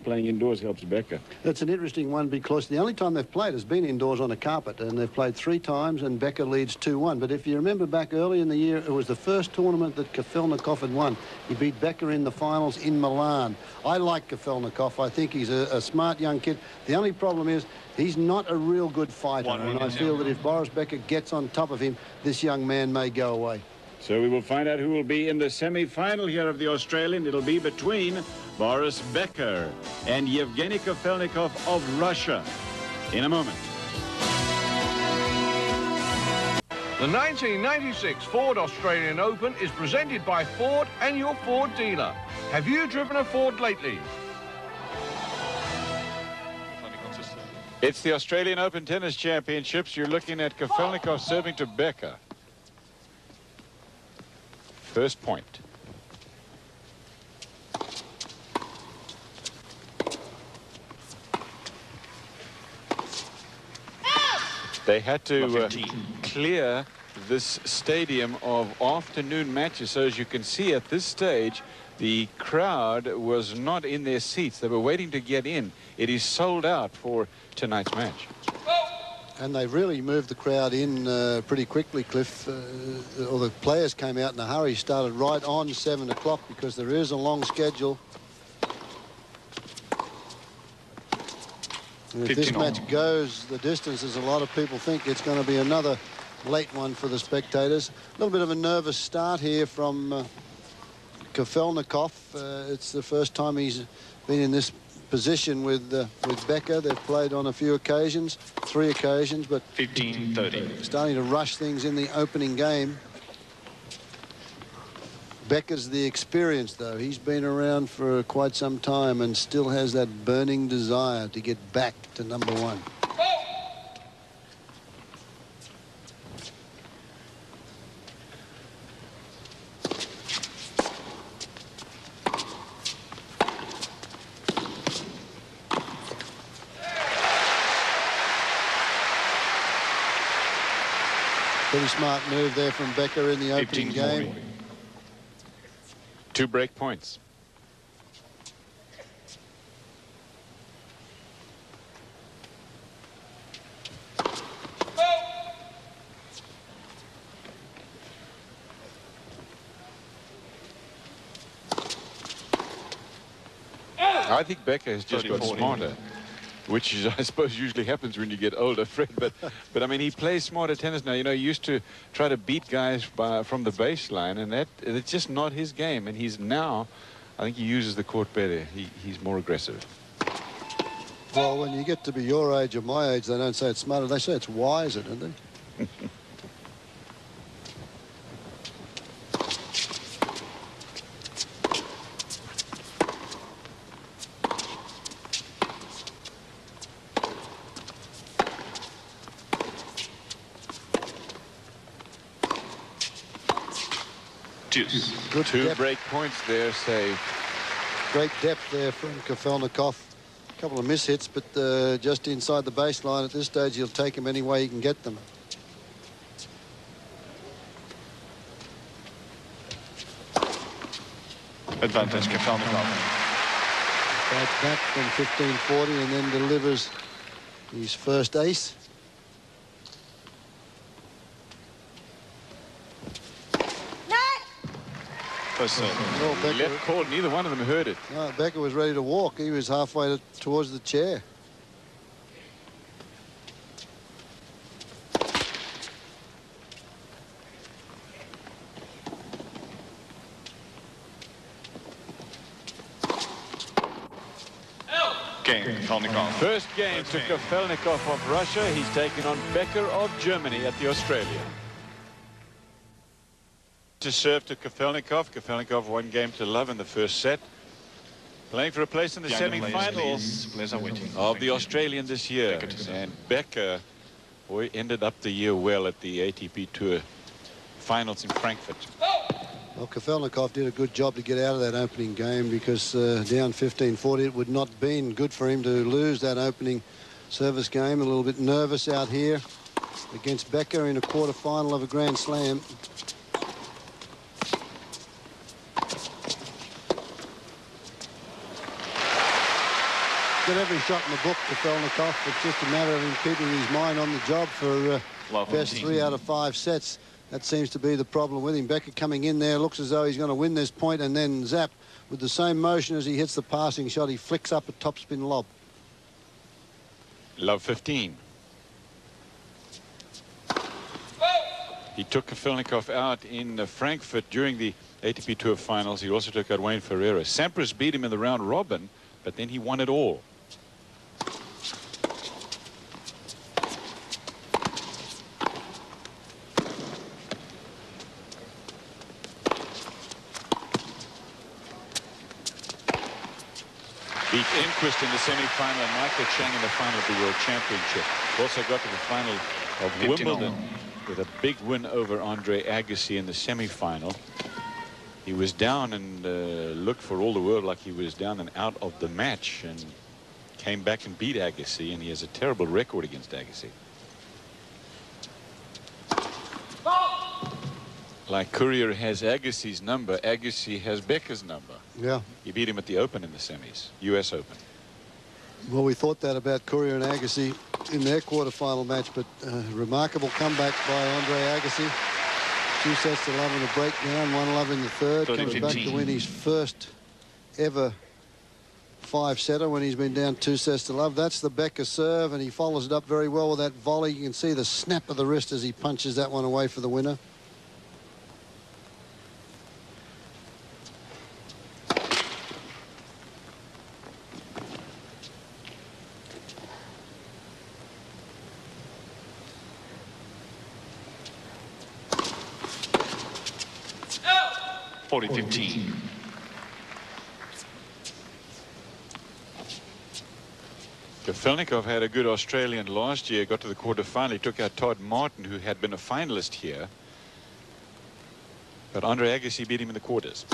playing indoors helps Becker. It's an interesting one because the only time they've played has been indoors on a carpet, and they've played 3 times, and Becker leads 2-1. But if you remember back early in the year, it was the first tournament that Kafelnikov had won. He beat Becker in the finals in Milan. I like Kafelnikov. I think he's a smart young kid. The only problem is he's not a real good fighter, and I feel that if Boris Becker gets on top of him, this young man may go away. So we will find out who will be in the semi-final here of the Australian. It'll be between Boris Becker and Yevgeny Kafelnikov of Russia in a moment. The 1996 Ford Australian Open is presented by Ford and your Ford dealer. Have you driven a Ford lately? It's the Australian Open Tennis Championships. You're looking at Kafelnikov serving to Becker. First point. They had to clear this stadium of afternoon matches. So as you can see at this stage, the crowd was not in their seats. They were waiting to get in. It is sold out for tonight's match. And they really moved the crowd in pretty quickly, Cliff. All the players came out in a hurry, started right on 7 o'clock because there is a long schedule. And if this match goes the distance, as a lot of people think, it's going to be another late one for the spectators. A little bit of a nervous start here from Kafelnikov. It's the first time he's been in this position with Becker. They've played on a few occasions, 3 occasions, but 15-30. Starting to rush things in the opening game. Becker's the experience, though. He's been around for quite some time and still has that burning desire to get back to number 1. Pretty smart move there from Becker in the opening game. 2 break points. I think Becker has just got smarter, which is, I suppose, usually happens when you get older, Fred. But I mean, he plays smarter tennis now. You know, he used to try to beat guys from the baseline, and it's just not his game. And he's now, I think he uses the court better. He's more aggressive. Well, when you get to be your age or my age, they don't say it's smarter. They say it's wiser, don't they? Good 2 break points there, saved. Great depth there from Kafelnikov. A couple of mishits, but just inside the baseline at this stage, he'll take them any way he can get them. Advantage Kafelnikov. Back back from 15-40 and then delivers his first ace. Well, left court, neither one of them heard it. No, Becker was ready to walk. He was halfway towards the chair. Game, Kafelnikov. First game to Kafelnikov of Russia. He's taken on Becker of Germany at the Australian. To serve to Kafelnikov. Kafelnikov 1-0 in the first set. Playing for a place in the semi-finals of the Australian this year. And Becker, boy, ended up the year well at the ATP Tour finals in Frankfurt. Well, Kafelnikov did a good job to get out of that opening game because down 15-40, it would not have been good for him to lose that opening service game. A little bit nervous out here against Becker in a quarter-final of a Grand Slam. got every shot in the book, Kafelnikov. It's just a matter of him keeping his mind on the job for best 3 out of 5 sets. That seems to be the problem with him. Becker coming in there, looks as though he's going to win this point, and then zap, with the same motion as he hits the passing shot, he flicks up a topspin lob. Love 15. He took Kafelnikov out in Frankfurt during the ATP Tour finals. He also took out Wayne Ferreira. Sampras beat him in the round robin, but then he won it all. Beat Enquist in the semi-final and Michael Chang in the final of the World Championship. Also got to the final of Wimbledon with a big win over Andre Agassi in the semi-final. He was down and looked for all the world like he was down and out of the match, and came back and beat Agassi, and he has a terrible record against Agassi. Like Courier has Agassi's number, Agassi has Becker's number. Yeah. He beat him at the Open in the semis, US Open. Well, we thought that about Courier and Agassi in their quarterfinal match, but remarkable comeback by Andre Agassi. 2 sets to love in a breakdown, 1-love in the third. Comes back to win his first ever 5-setter when he's been down 2 sets to love. That's the Becker serve, and he follows it up very well with that volley. You can see the snap of the wrist as he punches that one away for the winner. $40-15. Kafelnikov had a good Australian last year, got to the quarterfinal. He took out Todd Martin, who had been a finalist here. But Andre Agassi beat him in the quarters.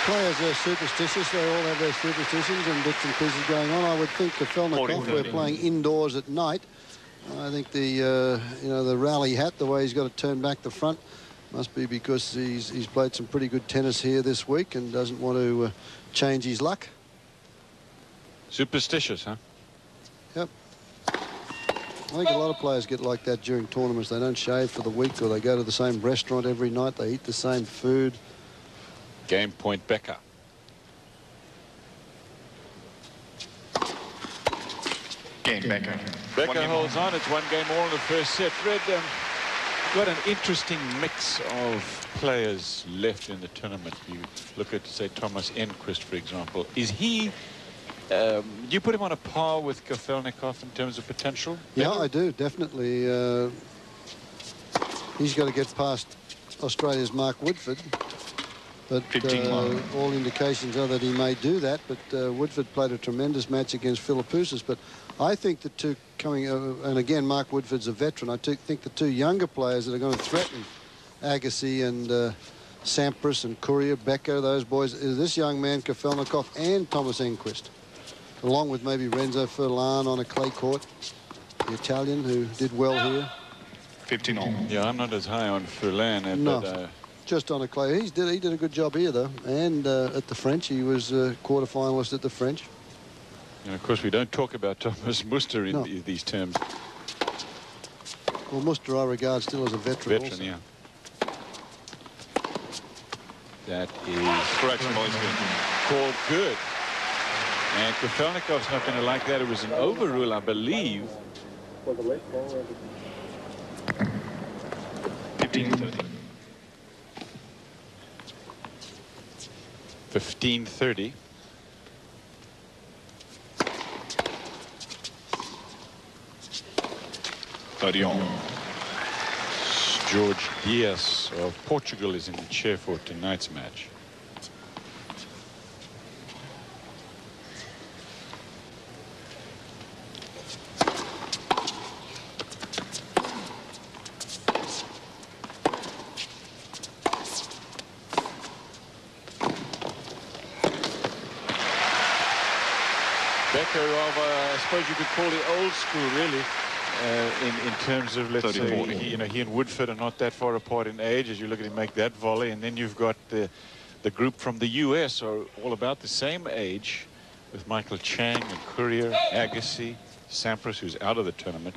Players are superstitious. They all have their superstitions and bits and pieces going on. I would think Kafelnikov, we're playing indoors at night. I think the you know, the rally hat, the way he's got to turn back the front, must be because he's played some pretty good tennis here this week and doesn't want to change his luck. Superstitious, huh? Yep. I think a lot of players get like that during tournaments. They don't shave for the week, or they go to the same restaurant every night. They eat the same food. Game point Becker. Game Becker. Becker holds on. It's 1 game all in the first set. Fred, got an interesting mix of players left in the tournament. You look at, say, Thomas Enquist, for example. Is he, do you put him on a par with Kafelnikov in terms of potential? Yeah, I do, definitely. He's got to get past Australia's Mark Woodford. But all indications are that he may do that. But Woodford played a tremendous match against Philippoussis. But I think the two coming, and again, Mark Woodford's a veteran. I think the 2 younger players that are going to threaten Agassi and Sampras and Courier, Becker, those boys, is this young man, Kafelnikov, and Thomas Enquist, along with maybe Renzo Furlan on a clay court, the Italian who did well here. 15-all. Yeah, I'm not as high on Furlan. No. But, just on a clay. He did a good job here, though. And at the French, he was quarter-finalist at the French. and of course, we don't talk about Thomas Muster in these terms. Well, Muster I regard still as a veteran. Also. Yeah. That is Correction, boys. called good. And Kafelnikov's not going to like that. It was an overrule, I believe. 15-30. 15-30. George Dias of Portugal is in the chair for tonight's match. Becker of, I suppose you could call it old school, really. in terms of, let's say, he and Woodford are not that far apart in age as you look at him make that volley. And then you've got the group from the US are all about the same age, with Michael Chang and Courier, Agassi, Sampras, who's out of the tournament.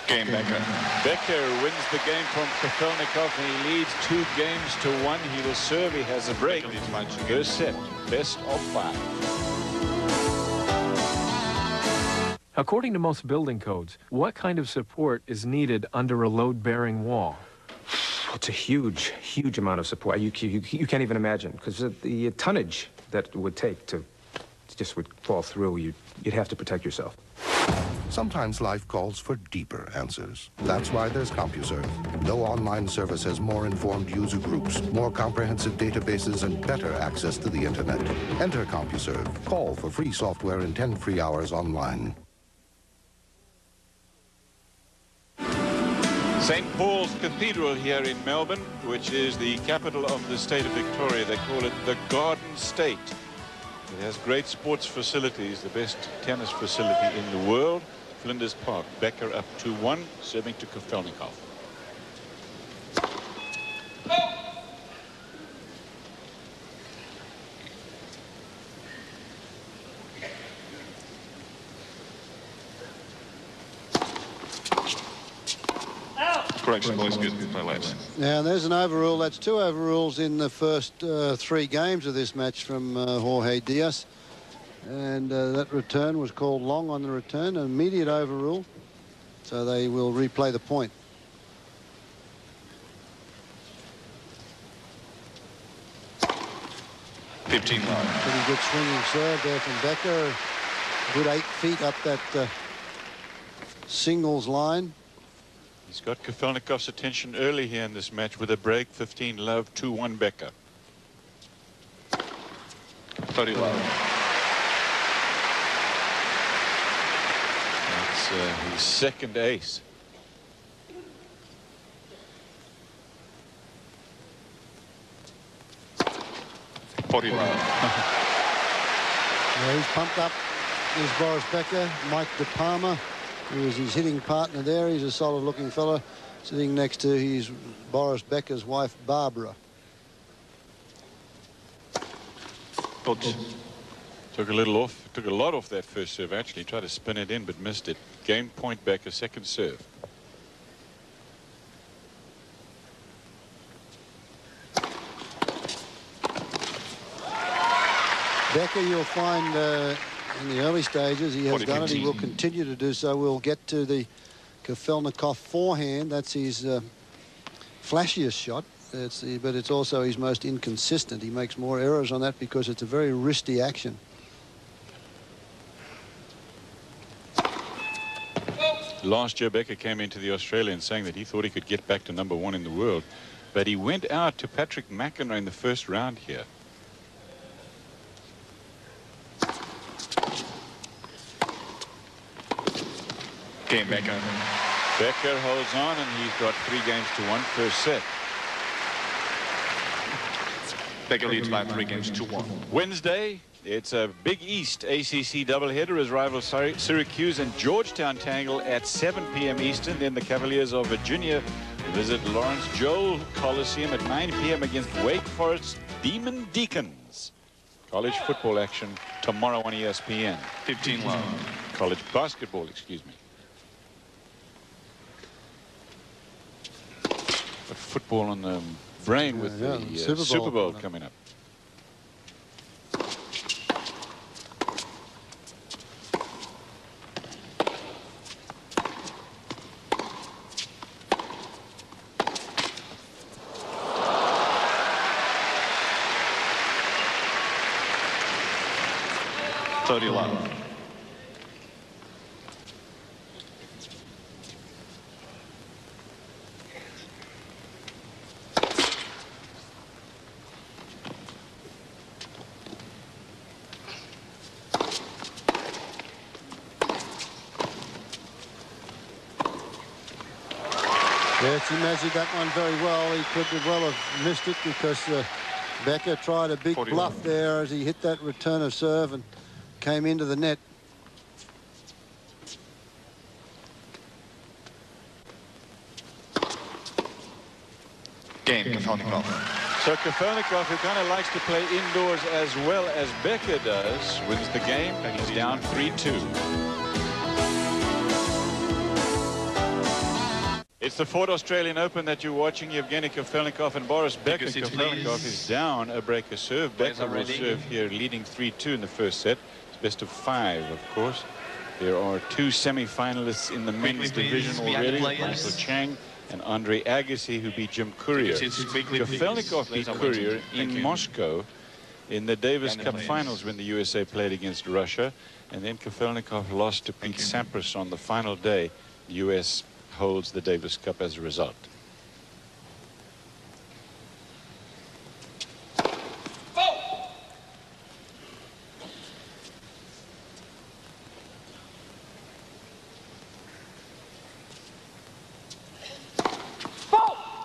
Game Becker. Becker wins the game from Kafelnikov, and he leads 2-1. He will serve. He has a break. First set, best of 5. According to most building codes, what kind of support is needed under a load-bearing wall? It's a huge, huge amount of support. You can't even imagine, because the tonnage that it would take to just would fall through. You'd have to protect yourself. Sometimes life calls for deeper answers. That's why there's CompuServe. No online service has more informed user groups, more comprehensive databases, and better access to the internet. Enter CompuServe. Call for free software and 10 free hours online. St. Paul's Cathedral here in Melbourne, which is the capital of the state of Victoria. They call it the Garden State. It has great sports facilities, the best tennis facility in the world. Flinders Park, Becker up 2-1, serving to Kafelnikov. Correction, boys, good. No laps. Now, there's an overrule. That's 2 overrules in the first 3 games of this match from Jorge Diaz. And that return was called long on the return, an immediate overrule. So they will replay the point. Pretty good swinging serve there from Becker. Good 8 feet up that singles line. He's got Kafelnikov's attention early here in this match with a break. 15 love, 2-1 Becker. 30 love. That's his second ace. Yeah, he's pumped up. There's Boris Becker, Mike De Palma, who is his hitting partner there. He's a solid looking fellow. Sitting next to his Boris Becker's wife, Barbara. Took a little off, took a lot off that first serve actually. Tried to spin it in but missed it. Game point Becker, second serve. Becker, you'll find in the early stages he has done it. He will continue to do so. We'll get to the Kafelnikov forehand. That's his flashiest shot. But it's also his most inconsistent. He makes more errors on that because it's a very wristy action. Last year Becker came into the Australian saying that he thought he could get back to #1 in the world, but he went out to Patrick McEnroe in the first round here. Game Becker. Becker holds on, and he's got 3-1 first set. Becker leads by 3-1. Wednesday, it's a Big East ACC doubleheader as rivals Syracuse and Georgetown tangle at 7 p.m. Eastern. Then the Cavaliers of Virginia visit Lawrence Joel Coliseum at 9 p.m. against Wake Forest Demon Deacons. College football action tomorrow on ESPN. 15 love. College basketball, excuse me. But football on the brain with the Super Bowl coming up. He measured that one very well. He could well have missed it because Becker tried a big 41. bluff there as he hit that return of serve and came into the net. Game, Kafelnikov. So Kafelnikov, who kind of likes to play indoors as well as Becker does, wins the game. He's down 3-2. It's the Ford Australian Open that you're watching. Yevgeny Kafelnikov and Boris Becker. Kafelnikov is down a breaker serve. Becker will serve here, leading 3-2 in the first set. It's best of 5, of course. There are 2 semi-finalists in the men's division already. Michael Chang and Andre Agassi, who beat Jim Courier. Kafelnikov beat Courier in Moscow in the Davis Cup finals when the USA played against Russia. And then Kafelnikov lost to Pete Sampras on the final day. The US holds the Davis Cup as a result.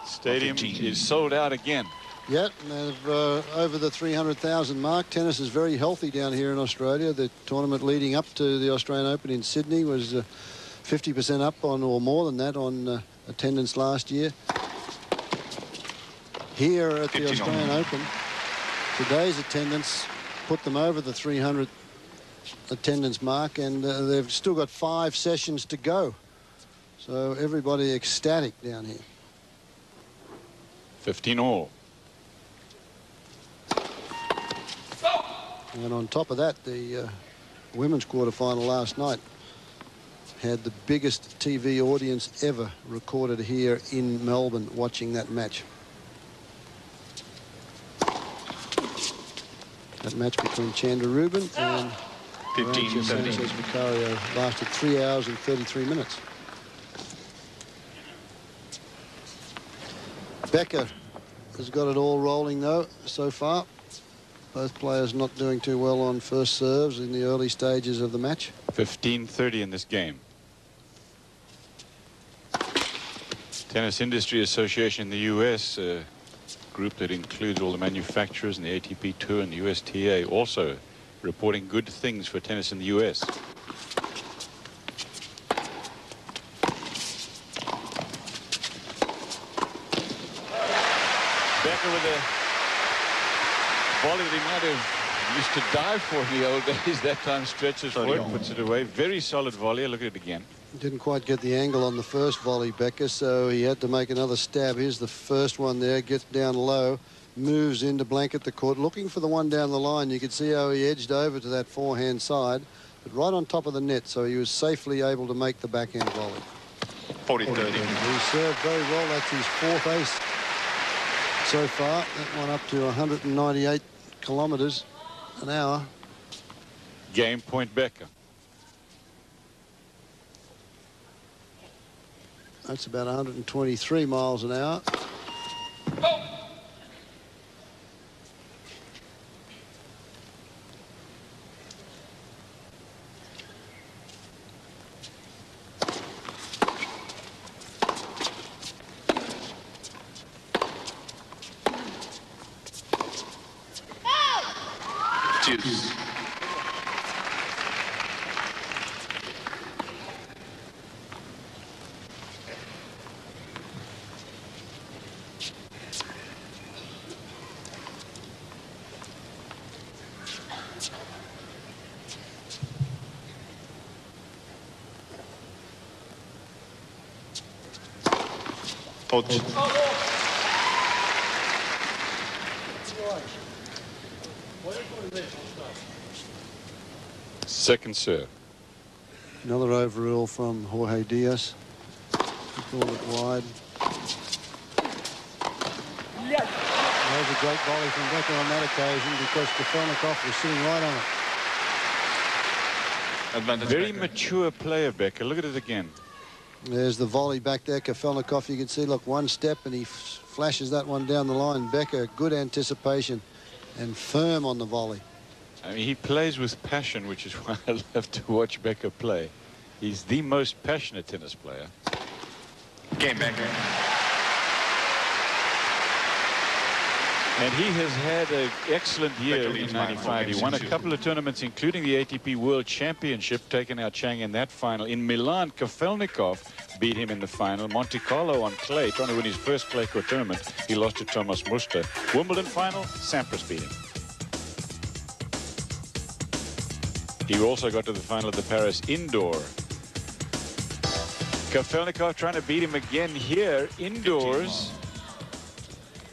Stadium is sold out again. Yeah, over the 300,000 mark. Tennis is very healthy down here in Australia. The tournament leading up to the Australian Open in Sydney was 50% up on, or more than that, on attendance last year. Here at the Australian Open, today's attendance put them over the 300 attendance mark, and they've still got 5 sessions to go. So everybody ecstatic down here. 15 all. And on top of that, the women's quarterfinal last night had the biggest TV audience ever recorded here in Melbourne watching that match. That match between Chandra Rubin and 15-13. Sanchez Vicario lasted 3 hours and 33 minutes. Becker has got it all rolling, though, so far. Both players not doing too well on first serves in the early stages of the match. 15-30 in this game. Tennis Industry Association in the US, a group that includes all the manufacturers and the ATP Tour and the USTA, also reporting good things for tennis in the US. Becker with a volley that he might have used to dive for in the old days. That time stretches for it, puts it away. Very solid volley. Look at it again. Didn't quite get the angle on the first volley, Becker, so he had to make another stab. Here's the first one there. Gets down low, moves in to blanket the court, looking for the one down the line. You could see how he edged over to that forehand side, but right on top of the net, so he was safely able to make the backhand volley. 40-30. He served very well. That's his 4th ace so far. That one up to 198 kilometers an hour. Game point Becker. That's about 123 miles an hour. Cheers. Touch. Second serve. Another overrule from Jorge Diaz. He called it wide. That was a great volley from Becker on that occasion because Kafelnikov was sitting right on it. Advantage Very Becker. mature player, Becker. Look at it again. There's the volley back there. Kafelnikov, you can see, look, one step and he flashes that one down the line. Becker, good anticipation and firm on the volley. I mean, he plays with passion, which is why I love to watch Becker play. He's the most passionate tennis player. Game Becker. And he has had an excellent year in '95. He won a couple of tournaments, including the ATP World Championship, taking out Chang in that final. In Milan, Kafelnikov beat him in the final. Monte Carlo on clay, trying to win his first clay court tournament. He lost to Thomas Muster. Wimbledon final, Sampras beat him. He also got to the final of the Paris indoor. Kafelnikov trying to beat him again here indoors.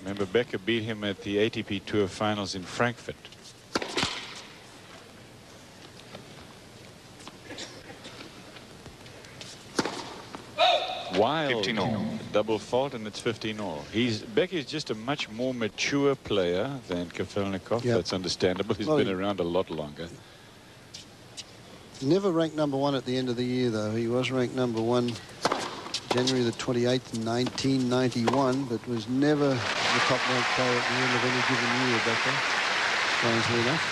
Remember, Becker beat him at the ATP Tour finals in Frankfurt. Wild double fault, and it's 15-all. Becker's just a much more mature player than Kafelnikov. Yep. That's understandable. He's been around a lot longer. Never ranked #1 at the end of the year, though. He was ranked #1 January the 28th in 1991, but was never the top-ranked player at the end of any given year, Becker, strangely enough.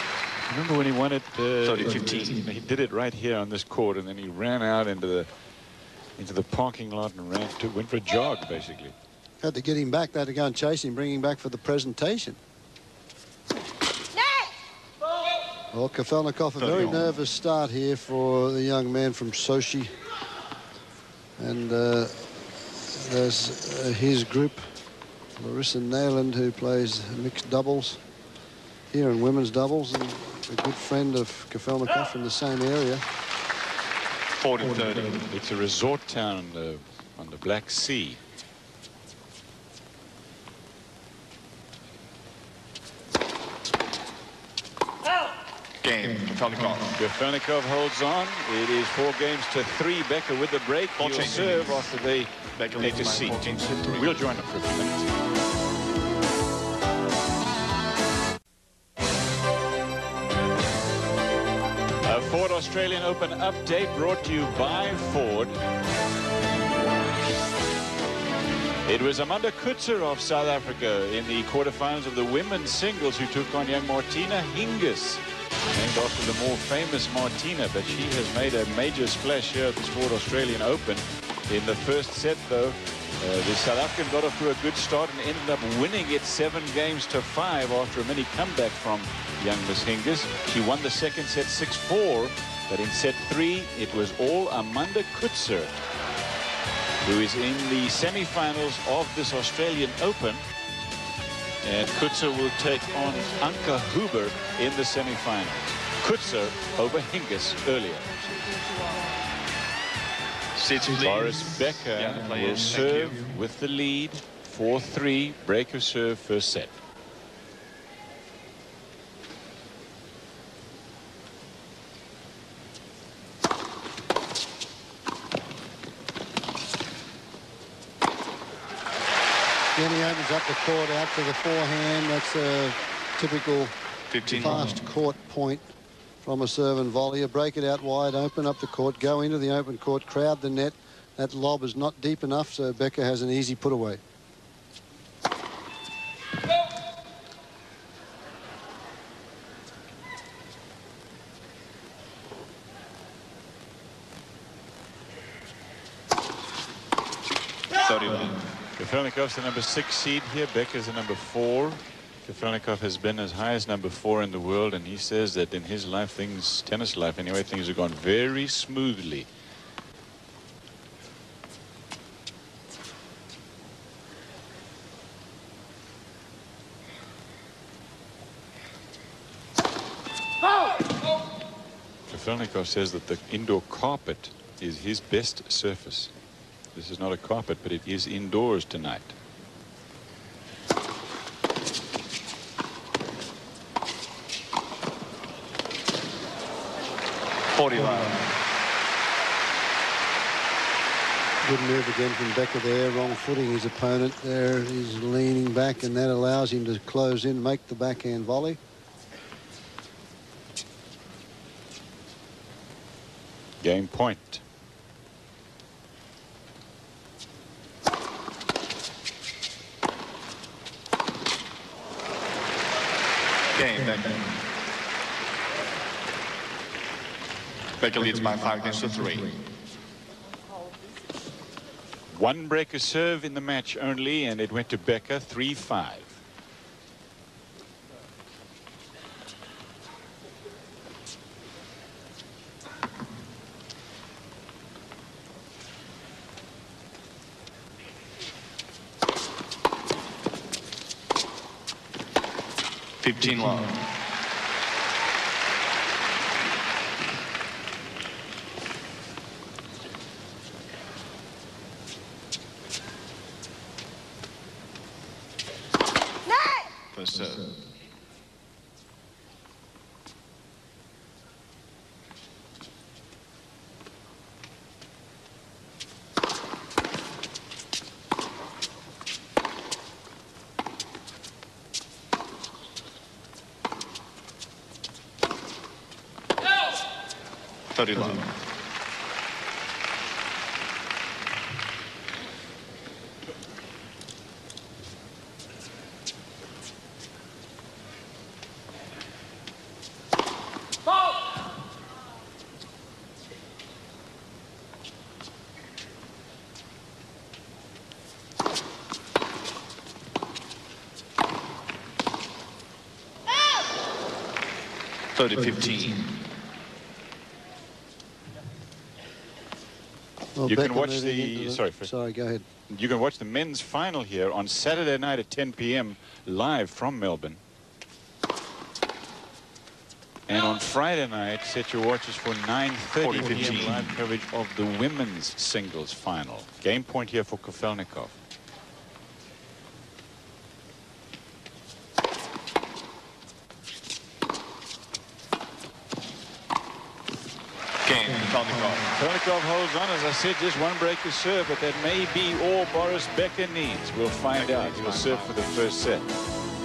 Remember when he won it? 15. He did it right here on this court, and then he ran out into the parking lot and went for a jog, basically. Had to get him back. They had to go and chase him, bring him back for the presentation. Well, Kafelnikov, a very nervous start here for the young man from Sochi. And there's his group, Boris and Nayland, who plays mixed doubles here in women's doubles, and a good friend of Kafelnikov from the same area. 40-30. It's a resort town on the Black Sea. Game, Kafelnikov. Kafelnikov holds on. It is 4-3. Becker with the break. He'll serve after they take a seat. We'll join them for a few minutes. A Ford Australian Open update brought to you by Ford. It was Amanda Kutzer of South Africa in the quarterfinals of the women's singles who took on young Martina Hingis, named after the more famous Martina, but she has made a major splash here at the Ford Australian Open. In the first set, though, the South African got off to a good start and ended up winning it 7-5 after a mini comeback from young Miss Hingis. She won the second set 6-4, but in set 3, it was all Amanda Kutzer, who is in the semi-finals of this Australian Open. And Kutzer will take on Anke Huber in the semi-finals. Kutzer over Hingis earlier. Boris Becker will serve with the lead. 4-3, break of serve, first set. Then he opens up the court out to the forehand. That's a typical fast court point from a serve and volley. Break it out wide, open up the court, go into the open court, crowd the net. That lob is not deep enough, so Becker has an easy put away. Kafelnikov's the number 6 seed here. Becker's the number 4. Kafelnikov has been as high as number 4 in the world, and he says that in his life, tennis life anyway, things have gone very smoothly. Kafelnikov says that the indoor carpet is his best surface. This is not a carpet, but it is indoors tonight. Good move again from Becker there, wrong footing his opponent there. He's leaning back, and that allows him to close in, make the backhand volley. Game point. Game, Becker. Becker leads by 5-3. One breaker serve in the match only, and it went to Becker 3-5. 15 love. First serve. No! 30 love. Oh. 30-15. Well, You can Becker watch moving the... into Sorry, go ahead. You can watch the men's final here on Saturday night at 10 p.m. live from Melbourne. And on Friday night, set your watches for 9:30 p.m. live coverage of the women's singles final. Game point here for Kafelnikov. Kafelnikov holds on, as I said, just one break to serve, but that may be all Boris Becker needs. We'll find out. He will serve for the first set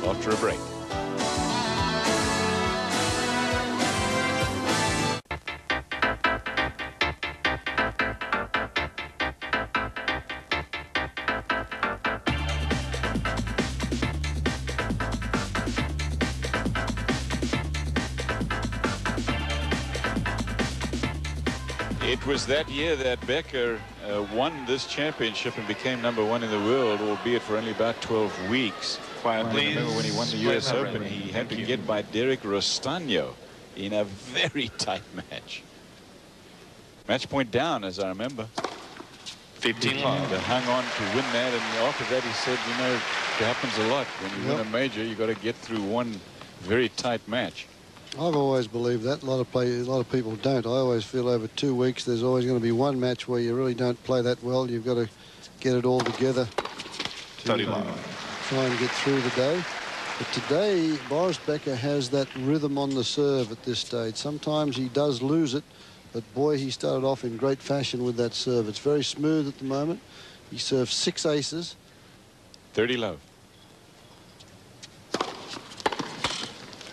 after a break. It was that year that Becker won this championship and became #1 in the world, albeit for only about 12 weeks. Quiet, I please. remember when he won the US Open, he had to get by Derek Rostagno in a very tight match. Match point down, as I remember. 15 love. They hung on to win that, and after that he said, you know, it happens a lot. When you win a major, you got to get through one very tight match. I've always believed that. A lot of people don't. I always feel over 2 weeks there's always going to be one match where you really don't play that well. You've got to get it all together to 30 love. try and get through the day. But today, Boris Becker has that rhythm on the serve at this stage. Sometimes he does lose it, but boy, he started off in great fashion with that serve. It's very smooth at the moment. He serves 6 aces. 30 love.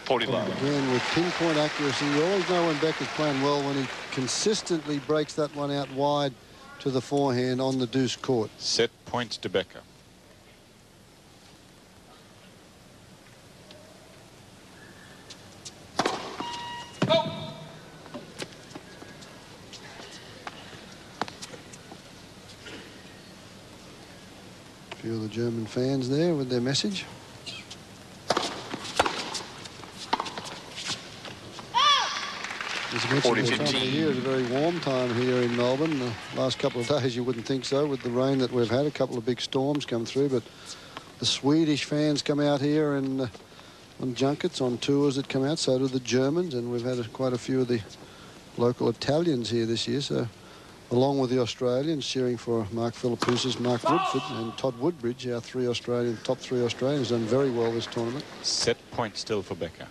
40 love. Again, with pinpoint accuracy, you always know when Becker's playing well when he consistently breaks that one out wide to the forehand on the deuce court. Set points to Becker. A few of the German fans there with their message. As I mentioned, the time of the year is a very warm time here in Melbourne. The last couple of days you wouldn't think so with the rain that we've had. A couple of big storms come through, but the Swedish fans come out here and on junkets, on tours that come out. So do the Germans, and we've had quite a few of the local Italians here this year. So along with the Australians cheering for Mark Philippoussis, Mark Woodford and Todd Woodbridge, our top 3 Australians, done very well this tournament. Set point still for Becker.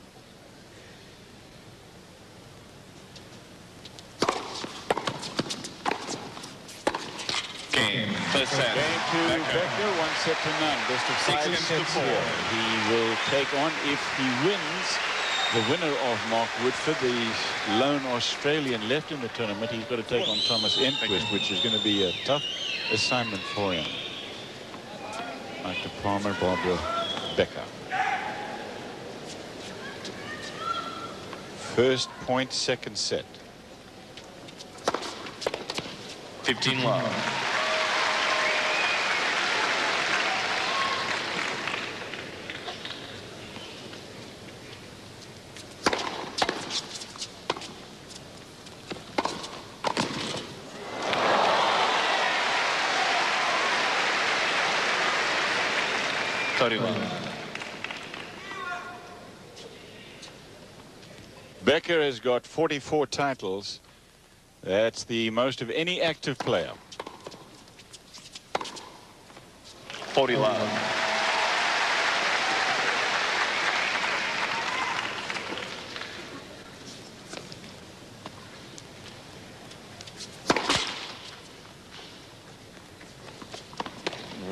Game. First set. Game to Becker, 1-0. Best of 5 6 sets to 4. here. He will take on, if he wins, the winner of Mark Woodford, the lone Australian left in the tournament. He's got to take on Thomas Enquist, which is going to be a tough assignment for him. Mike Palmer, Barbara Becker. First point, second set. 15 love. Becker has got 44 titles. That's the most of any active player. 40 love.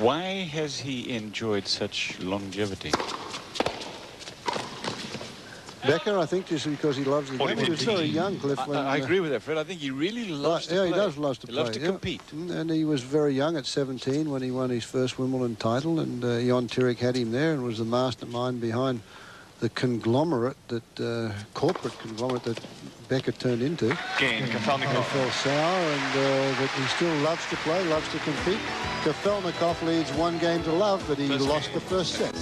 Why has he enjoyed such longevity? Becker, I think, just because he loves the game. He was very young, Cliff. I agree with that, Fred. I think he really loves to play. He does love to play. He loves to yeah. compete. And he was very young at 17 when he won his first Wimbledon title, and Jon Turek had him there and was the mastermind behind the conglomerate, that corporate conglomerate that Becker turned into. Game, Kafelnikov. Fell sour, and but he still loves to play, loves to compete. Kafelnikov leads 1 game to love, but he lost the first set.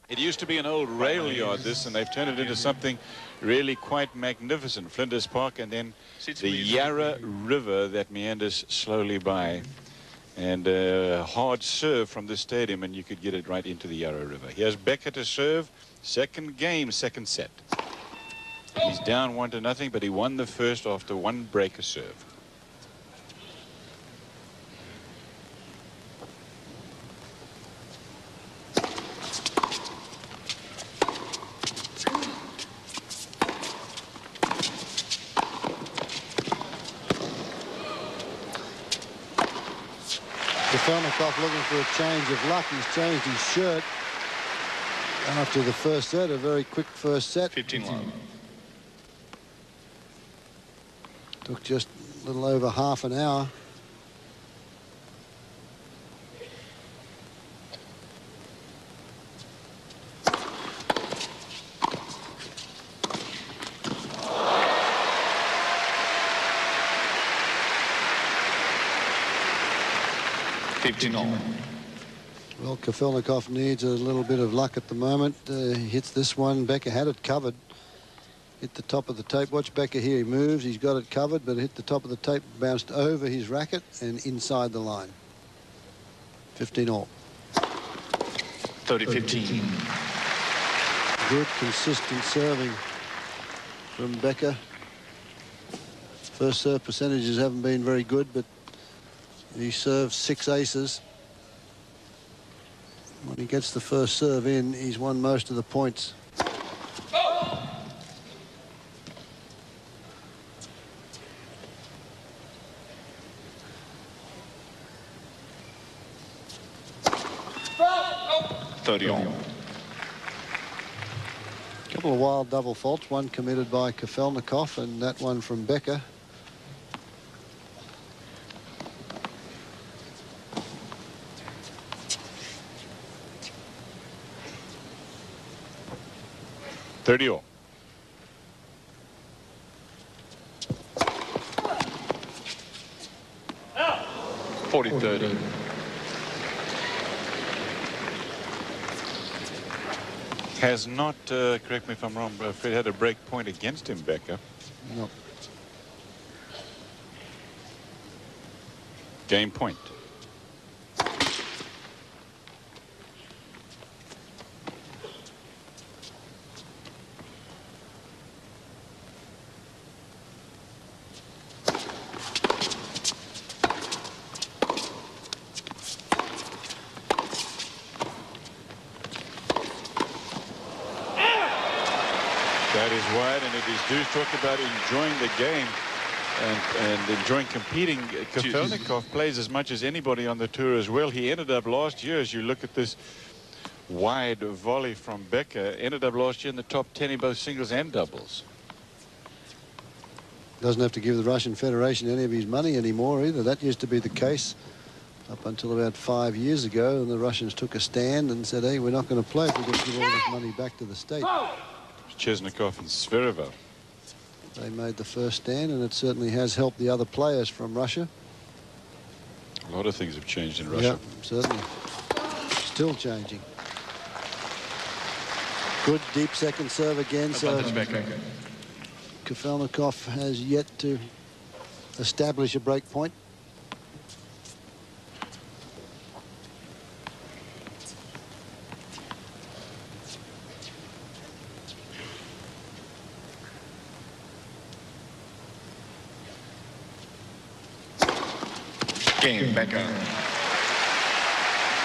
It used to be an old rail yard, this, and they've turned it into something really quite magnificent. Flinders Park, and then the Yarra River that meanders slowly by. And a hard serve from this stadium, and you could get it right into the Yarra River. Here's Becker to serve. Second game, second set. He's down 1-0, but he won the first after 1 breaker serve. Kafelnikov looking for a change of luck. He's changed his shirt after the first set, a very quick first set. 15 love. Took just a little over half an hour. Well, Kafelnikov needs a little bit of luck at the moment. He hits this one. Becker had it covered. Hit the top of the tape. Watch Becker here. He moves. He's got it covered, but hit the top of the tape, bounced over his racket and inside the line. 15 all. 30-15. Good, consistent serving from Becker. First serve percentages haven't been very good, but he serves 6 aces. When he gets the first serve in, he's won most of the points. Couple of wild double faults, one committed by Kafelnikov and that one from Becker. All. 40-30. Has not, correct me if I'm wrong, but Fred had a break point against him, Becker. No. Game point. That is wide, and it is Deuce talked about enjoying the game and enjoying competing. Kafelnikov plays as much as anybody on the tour as well. He ended up last year, as you look at this wide volley from Becker, ended up last year in the top 10 in both singles and doubles. Doesn't have to give the Russian Federation any of his money anymore either. That used to be the case up until about 5 years ago, and the Russians took a stand and said, hey, we're not going to play if we're going to give all this money back to the state. Chesnikov and Zverev. They made the first stand, and it certainly has helped the other players from Russia. A lot of things have changed in Russia. Yeah, certainly. Still changing. Good deep second serve again. So Kafelnikov has yet to establish a break point. Game, Becker.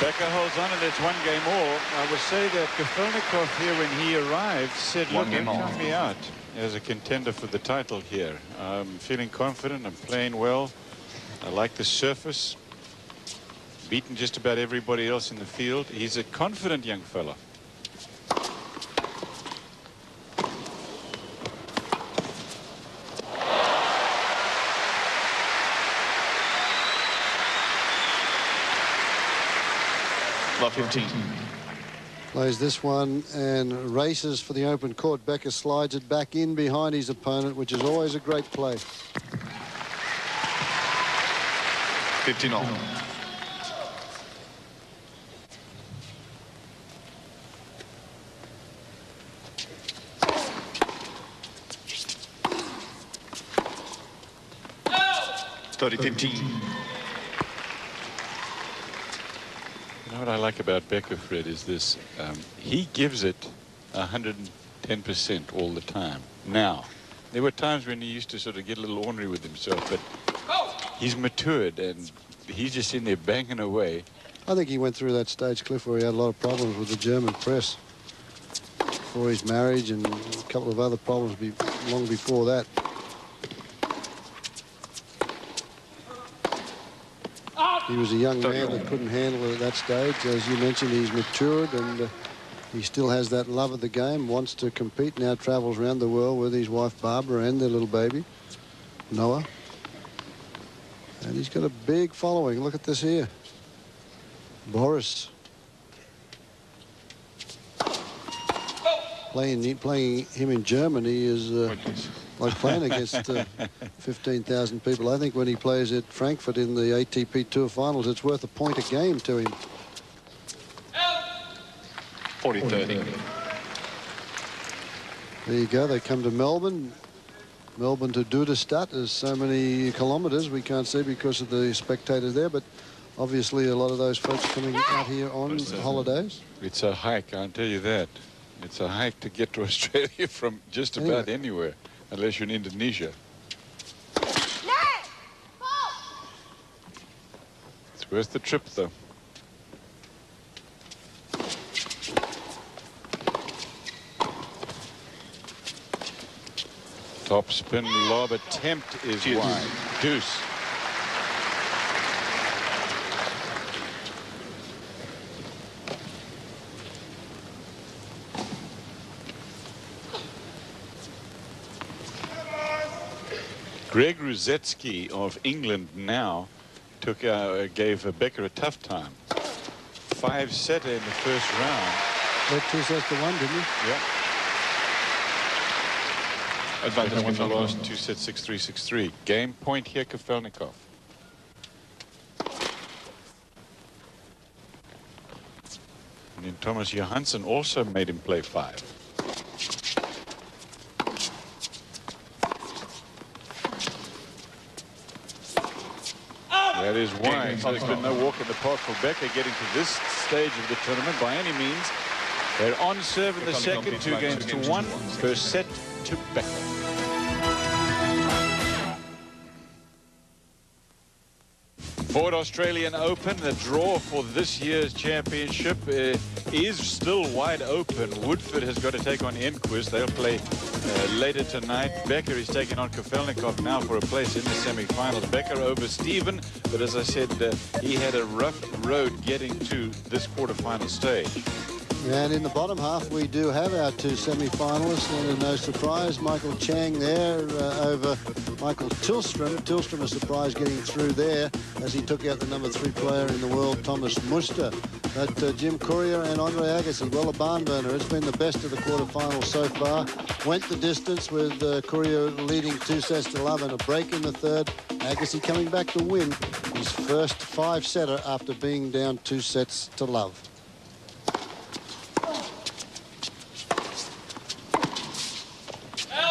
Becker holds on, and it's 1 game all. I would say that Kafelnikov here, when he arrived, said, look, don't count me out as a contender for the title here. I'm feeling confident. I'm playing well. I like the surface. Beaten just about everybody else in the field. He's a confident young fella. Love 15. Plays this one and races for the open court. Becker slides it back in behind his opponent, which is always a great play. 15 all. No! 30-15. You know what I like about Becker, Fred, is this. He gives it 110% all the time. Now, there were times when he used to sort of get a little ornery with himself, but he's matured and he's just in there banging away. I think he went through that stage, Cliff, where he had a lot of problems with the German press before his marriage and a couple of other problems long before that. He was a young man that couldn't handle it at that stage. As you mentioned, he's matured and he still has that love of the game, wants to compete, now travels around the world with his wife Barbara and their little baby, Noah. And he's got a big following. Look at this here. Boris. Playing him in Germany is like playing against 15,000 people. I think when he plays at Frankfurt in the ATP Tour Finals, it's worth a point a game to him. 40-30. There you go. They come to Melbourne. Melbourne to Duderstadt is so many kilometres we can't see because of the spectators there, but obviously a lot of those folks coming out here on holidays. It's a hike, I'll tell you that. It's a hike to get to Australia from just about anywhere, unless you're in Indonesia. It's worth the trip, though. Top spin lob attempt is wide. Deuce. Greg Ruzetsky of England now gave Becker a tough time. 5-setter in the first round. Led 2-1, didn't he? Yeah. Advantage won the last 2 sets, 6-3, 6-3. Game point here, Kafelnikov. And then Thomas Johansson also made him play 5. That is wide. So there's been no walk in the park for Becker getting to this stage of the tournament by any means. They're on serve in the second, 2-1. First set to Becker. Ford Australian Open, the draw for this year's championship is still wide open. Woodford has got to take on Enquist. They'll play later tonight. Becker is taking on Kafelnikov now for a place in the semi-finals. Becker over Steven, but as I said, he had a rough road getting to this quarterfinal stage. And in the bottom half, we do have our 2 semi-finalists, and no surprise, Michael Chang there over Michael Tillstrom. Tillstrom a surprise getting through there as he took out the #3 player in the world, Thomas Muster. But Jim Courier and Andre Agassi, well, a barn burner. It's been the best of the quarterfinals so far. Went the distance with Courier leading 2-0 and a break in the third. Agassi coming back to win his first 5-setter after being down 2-0.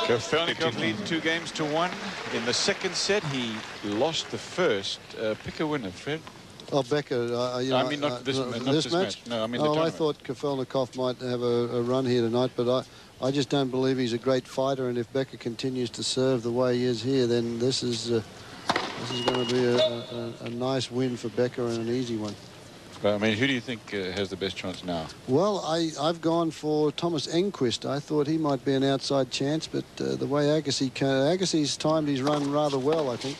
Kafelnikov leads 2-1. In the second set, he lost the first. Pick a winner, Fred. Oh, Becker. I mean, not this match. No, I mean the tournament. I thought Kafelnikov might have a run here tonight, but I just don't believe he's a great fighter. And if Becker continues to serve the way he is here, then this is This is going to be a nice win for Becker and an easy one. I mean, who do you think has the best chance now? Well, I've gone for Thomas Enquist. I thought he might be an outside chance, but the way Agassi's timed his run rather well, I think.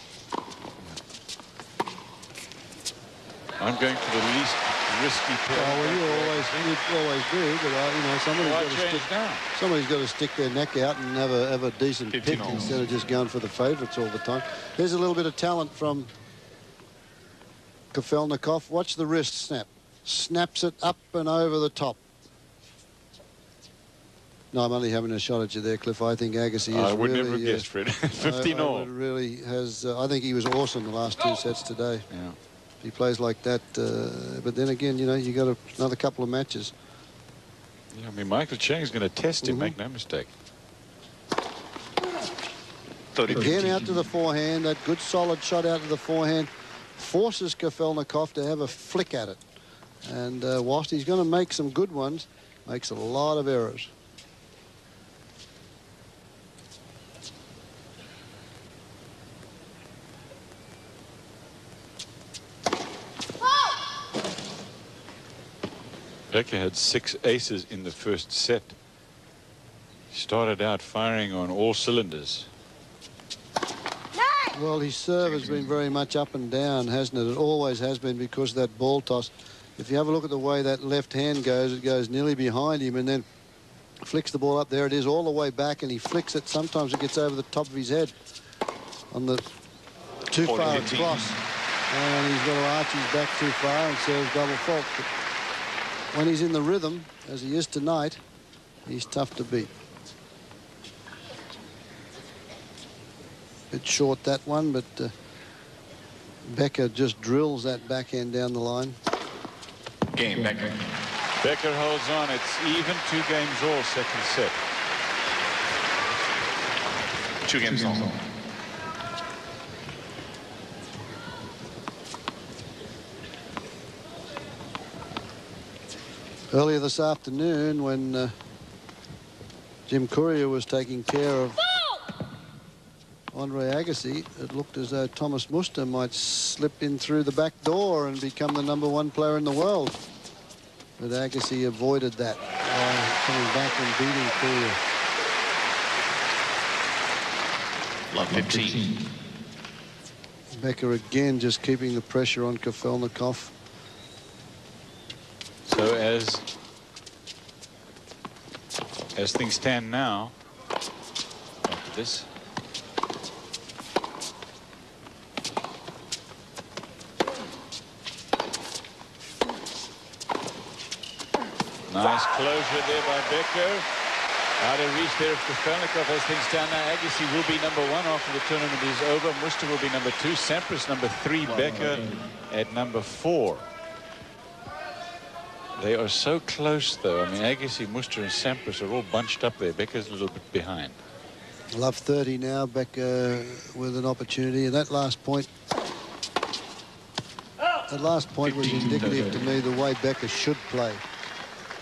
I'm going for the least risky pair. Oh, well, you always do, but you know, somebody's got to stick their neck out and have a decent pick instead of just going for the favourites all the time. There's a little bit of talent from Kafelnikov. Watch the wrist snap. Snaps it up and over the top. No, I'm only having a shot at you there, Cliff. I think Agassi is I would really, never have guessed, Fred. 15-all. Really has. I think he was awesome the last two sets today. Yeah. He plays like that, but then again, you know, you got another couple of matches. Yeah, I mean, Michael Chang's going to test him, make no mistake. Again, out to the forehand, that good solid shot out to the forehand forces Kafelnikov to have a flick at it. And whilst he's going to make some good ones, makes a lot of errors. Becker had 6 aces in the first set. He started out firing on all cylinders. Well, his serve has been very much up and down, hasn't it? It always has been because of that ball toss. If you have a look at the way that left hand goes, it goes nearly behind him and then flicks the ball up. There it is, all the way back, and he flicks it. Sometimes it gets over the top of his head on the too far across. And he's got to arch his back too far and serves double fault. But when he's in the rhythm, as he is tonight, he's tough to beat. Bit short, that one, but Becker just drills that backhand down the line. Game, Becker. Becker holds on. It's even, 2 games all, second set. 2 games all. Earlier this afternoon, when Jim Courier was taking care of Andre Agassi, it looked as though Thomas Muster might slip in through the back door and become the #1 player in the world. But Agassi avoided that by coming back and beating Courier. Love 15. Becker again just keeping the pressure on Kafelnikov. So as things stand now, after this, nice closure there by Becker. Out of reach there of Kafelnikov. As things stand now, Agassi will be #1 after the tournament is over. Muster will be #2. Sampras #3. Becker at #4. They are so close, though. I mean, Agassi, Muster, and Sampras are all bunched up there. Becker's a little bit behind. Love 30 now. Becker with an opportunity. And that last point was indicative to me the way Becker should play.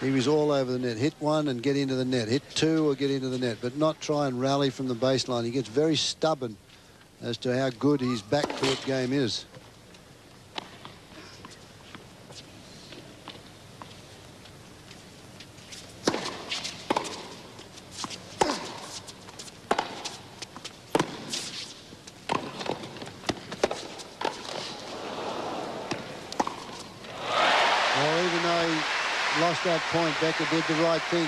He was all over the net. Hit one and get into the net. Hit two or get into the net, but not try and rally from the baseline. He gets very stubborn as to how good his backcourt game is. Lost that point. Becker did the right thing.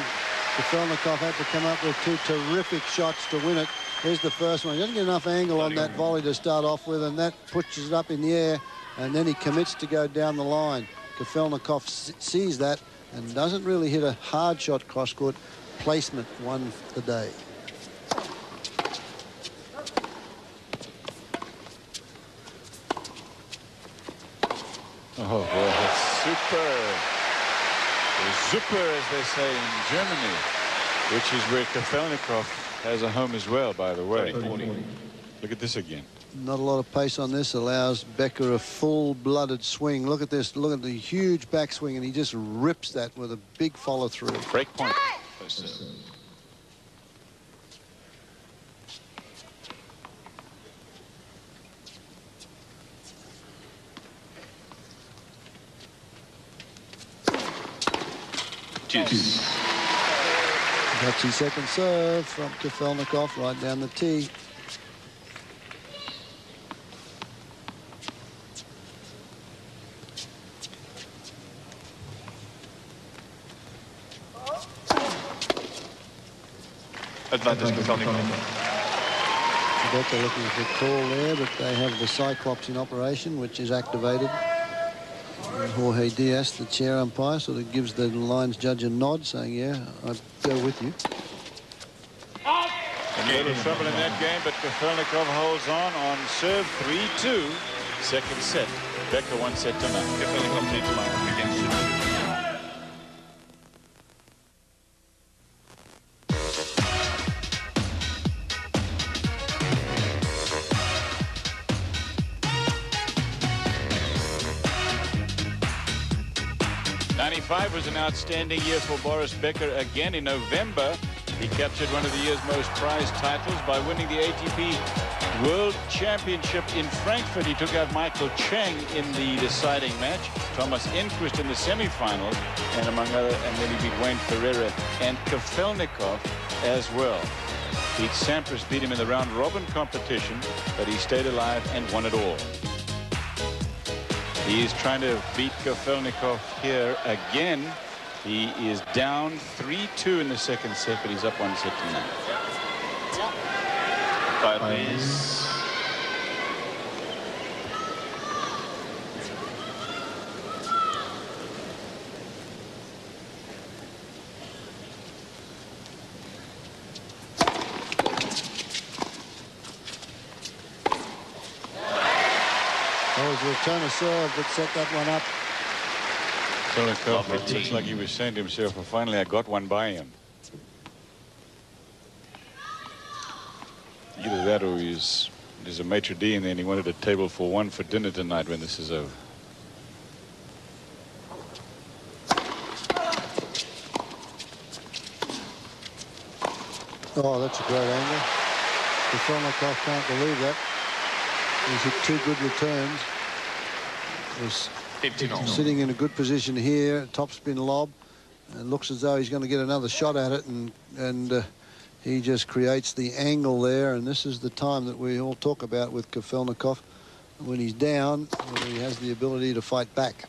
Kafelnikov had to come up with 2 terrific shots to win it. Here's the first one. He doesn't get enough angle on that volley to start off with, and that pushes it up in the air, and then he commits to go down the line. Kafelnikov sees that and doesn't really hit a hard shot cross-court. Placement won the day. Oh, boy, that's super. Super, as they say in Germany, which is where Kafelnikov has a home as well, by the way. 30-40. Look at this again. Not a lot of pace on this. Allows Becker a full-blooded swing. Look at this. Look at the huge backswing, and he just rips that with a big follow-through. Break point. Juice. That's his second serve from Kafelnikov right down the tee. Advantage Kafelnikov. Becker looking for a call there, but they have the Cyclops in operation, which is activated. And Jorge Diaz, the chair umpire, sort of gives the lines judge a nod, saying, yeah, I'd go with you. A little trouble in that game, but Kafelnikov holds on serve 3-2. Second set. Becker 1 set to none. Kafelnikov leads tomorrow against Juice. '95 was an outstanding year for Boris Becker. Again in November, he captured one of the year's most prized titles by winning the ATP World Championship in Frankfurt. He took out Michael Chang in the deciding match, Thomas Enquist in the semifinals, and among other, and then he beat Wayne Ferreira and Kafelnikov as well. Pete Sampras beat him in the round robin competition, but he stayed alive and won it all. He is trying to beat Kafelnikov here again. He is down 3-2 in the second set, but he's up 1 set to none. Please. That was a return of serve that set that one up. Kafelnikov looks like he was saying to himself, well, finally I got one by him. Either that or there's a maitre d' and then he wanted a table for one for dinner tonight when this is over. Oh, that's a great angle. Kafelnikov can't believe that. He's hit 2 good returns. Was sitting in a good position here, topspin lob, and looks as though he's going to get another shot at it, and he just creates the angle there, and this is the time that we all talk about with Kafelnikov. When he's down, whether he has the ability to fight back.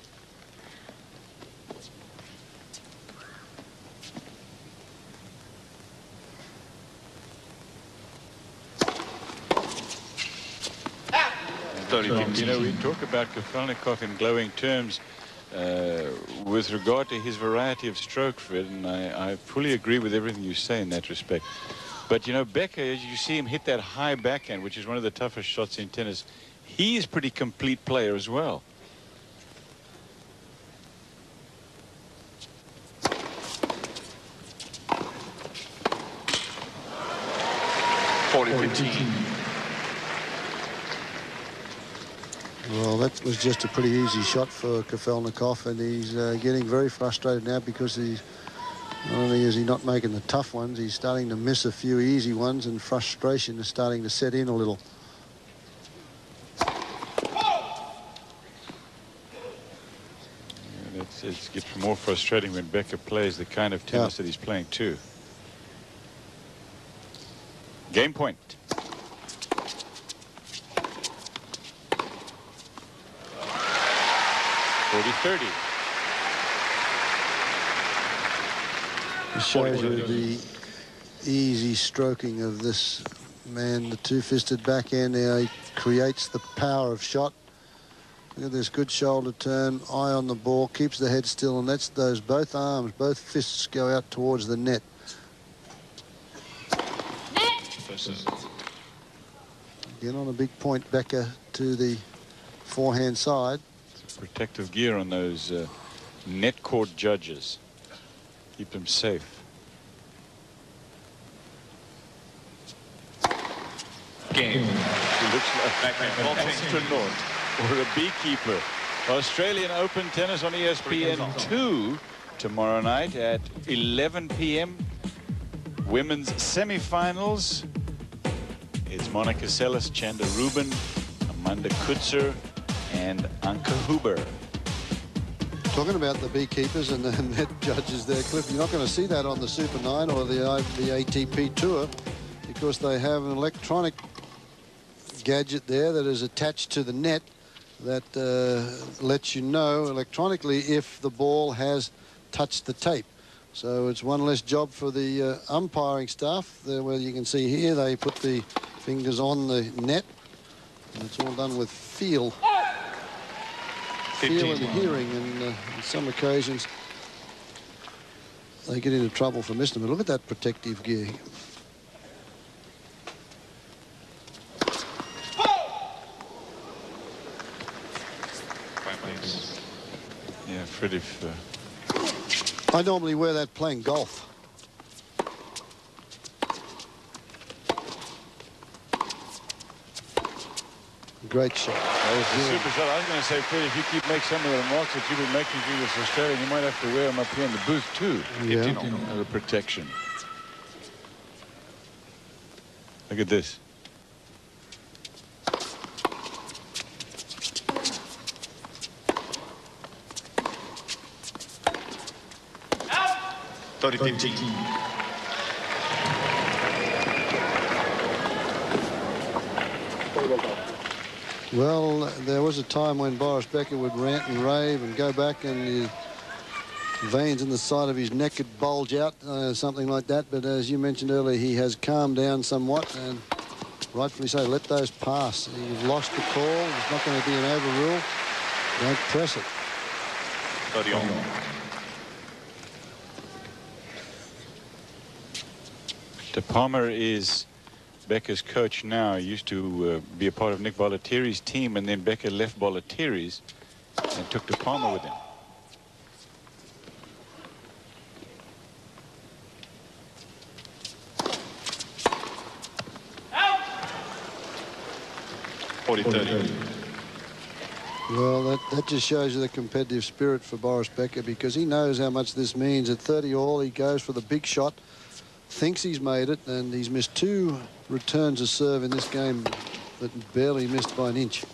You know, we talk about Kafelnikov in glowing terms with regard to his variety of stroke, Fred, and I fully agree with everything you say in that respect. But, you know, Becker, as you see him hit that high backhand, which is one of the toughest shots in tennis, he's a pretty complete player as well. Well, that was just a pretty easy shot for Kafelnikov, and he's getting very frustrated now because not only is he not making the tough ones, he's starting to miss a few easy ones, and frustration is starting to set in a little. And it gets more frustrating when Becker plays the kind of tennis that he's playing too. Game point. 40-30. It shows you the easy stroking of this man, the 2-fisted backhand. Now he creates the power of shot. Look at this good shoulder turn, eye on the ball, keeps the head still, and that's those both arms, both fists go out towards the net. Again on a big point, Becker to the forehand side. Protective gear on those net court judges. Keep them safe. Game. He looks like an astronaut or a beekeeper. Australian Open tennis on ESPN2 tomorrow night at 11 p.m. Women's semifinals. It's Monica Seles, Chanda Rubin, Amanda Kutzer, and Anke Huber. Talking about the beekeepers and the net judges there, Cliff, you're not going to see that on the Super 9 or the ATP Tour because they have an electronic gadget there that is attached to the net that lets you know electronically if the ball has touched the tape. So it's one less job for the umpiring staff. Where you can see here, they put the fingers on the net, and it's all done with feel. Feel and hearing, and on some occasions they get into trouble for missing them. But look at that protective gear. Yeah, Freddie. I normally wear that playing golf. Great shot. That was a super shot. I was going to say, Freddie, if you keep making some of the remarks that you've been making through this Australian, you might have to wear them up here in the booth too. Yeah. As a protection. Look at this. Well, there was a time when Boris Becker would rant and rave and go back and the veins in the side of his neck could bulge out, something like that. But as you mentioned earlier, he has calmed down somewhat and rightfully so. Let those pass. You've lost the call. It's not going to be an overrule. Don't press it. De Palmer is Becker's coach now. He used to be a part of Nick Bollettieri's team, and then Becker left Bollettieri's and took De Palmer with him. Well, that just shows you the competitive spirit for Boris Becker, because he knows how much this means. At 30 all, he goes for the big shot, thinks he's made it, and he's missed 2 returns of serve in this game that barely missed by an inch.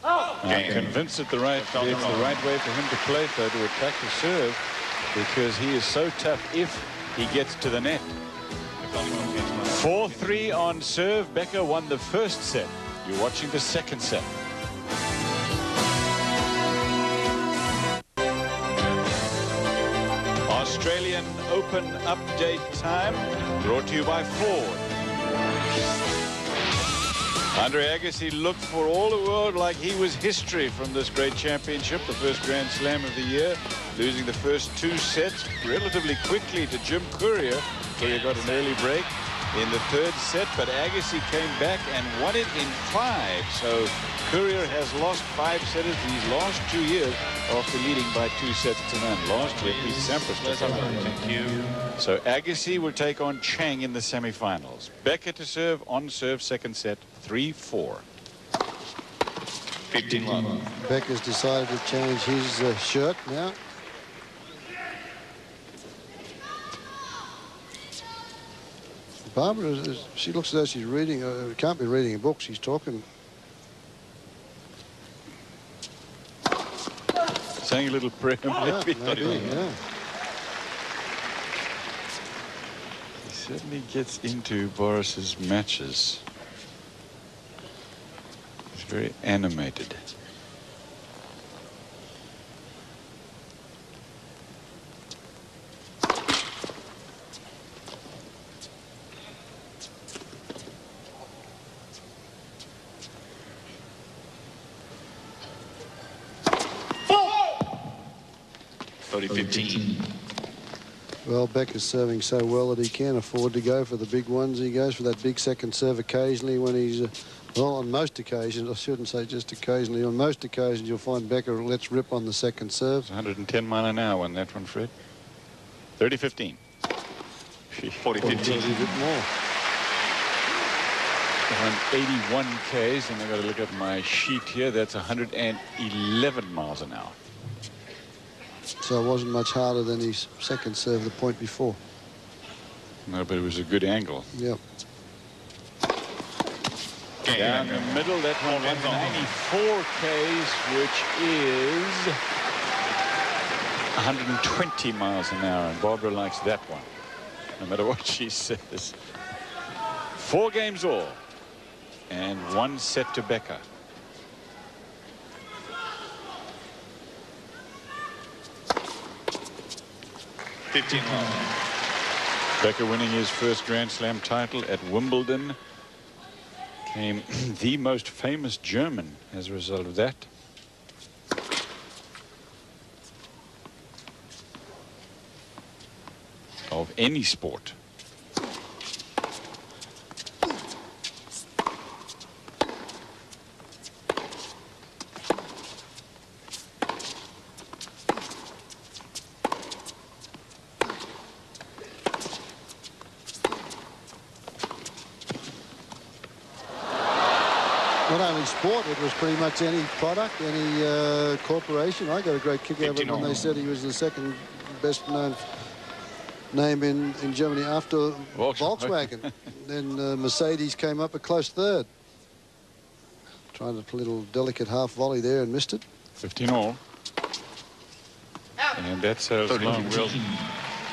I'm convinced that it's the right way for him to play, though, to attack the serve, because he is so tough if he gets to the net. 4-3 on serve. Becker won the first set. You're watching the second set. Australian Open update time brought to you by Ford. Andre Agassi looked for all the world like he was history from this great championship, the first Grand Slam of the year, losing the first 2 sets relatively quickly to Jim Courier. Courier got an early break in the 3rd set, but Agassi came back and won it in 5. So Courier has lost 5 setters these last 2 years after leading by 2 sets to none. Last year, Pete Sampras. Thank you. So Agassi will take on Chang in the semifinals. Becker to serve, on serve, second set, 3-4. 15-1. Becker's decided to change his shirt now. Barbara, she looks as though she's reading, can't be reading a book, she's talking. Saying a little prayer, maybe. Yeah. He certainly gets into Boris's matches. He's very animated. Well, Becker's serving so well that he can't afford to go for the big ones. He goes for that big second serve occasionally when he's, well, on most occasions, I shouldn't say just occasionally, on most occasions you'll find Becker lets rip on the second serve. 110 mile an hour on that one, Fred. 30-15. 40-15. A bit more. 181 Ks, and I've got to look at my sheet here. That's 111 miles an hour. So it wasn't much harder than his second serve the point before. No, but it was a good angle. Yep. Down the middle, that one went 94 Ks, which is 120 miles an hour, and Barbara likes that one, no matter what she says. 4 games all, and 1 set to Becker. Becker winning his first Grand Slam title at Wimbledon. Became the most famous German as a result of that. Of any sport. Not only sport, it was pretty much any product, any corporation. I got a great kick out of it when they said he was the second best known name in Germany after Volkswagen. Then Mercedes came up a close third. Tried a little delicate half volley there and missed it. 15 all. And that sails long. Well,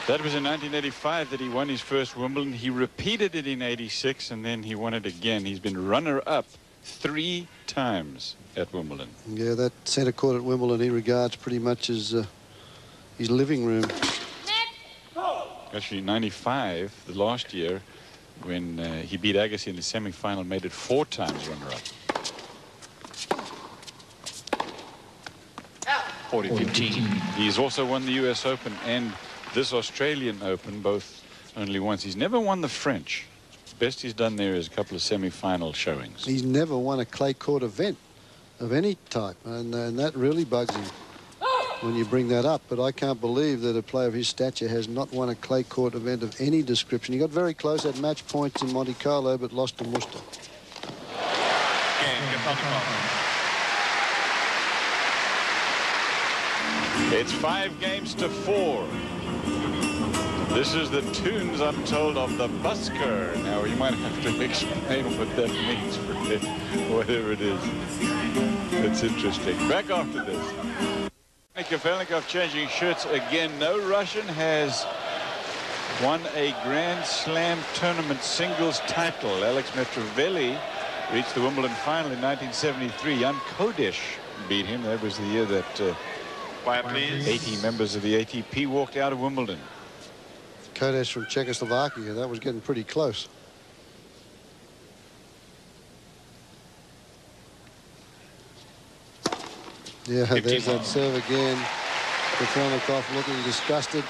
that was in 1985 that he won his first Wimbledon. He repeated it in 86, and then he won it again. He's been runner-up 3 times at Wimbledon. Yeah, that centre court at Wimbledon he regards pretty much as his living room. Actually, 95, the last year, when he beat Agassi in the semi-final, made it 4 times runner-up. 40-15. He's also won the US Open and this Australian Open, both only once. He's never won the French. Best he's done there is a couple of semi-final showings. He's never won a clay court event of any type, and that really bugs him when you bring that up. But I can't believe that a player of his stature has not won a clay court event of any description. He got very close at match points in Monte Carlo, but lost to Muster. It's 5 games to 4. This is the tunes, I'm told, of the busker. Now, you might have to explain what that means for it, whatever it is. It's interesting. Back after this. Kafelnikov changing shirts again. No Russian has won a Grand Slam tournament singles title. Alex Metrovelli reached the Wimbledon final in 1973. Jan Kodesh beat him. That was the year that 80 members of the ATP walked out of Wimbledon. Kodesh from Czechoslovakia. That was getting pretty close. Yeah, there's that serve again. Kafelnikov looking disgusted.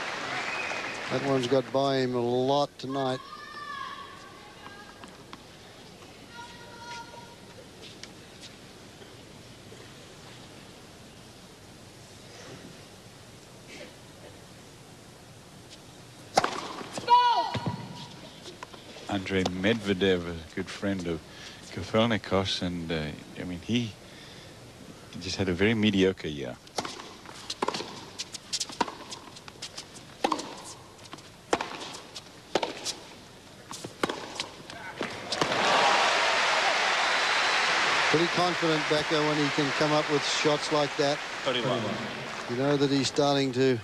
That one's got by him a lot tonight. Andrei Medvedev, a good friend of Kafelnikov's, and I mean, he just had a very mediocre year. Pretty confident, Becker, when he can come up with shots like that. 31. You know that he's starting to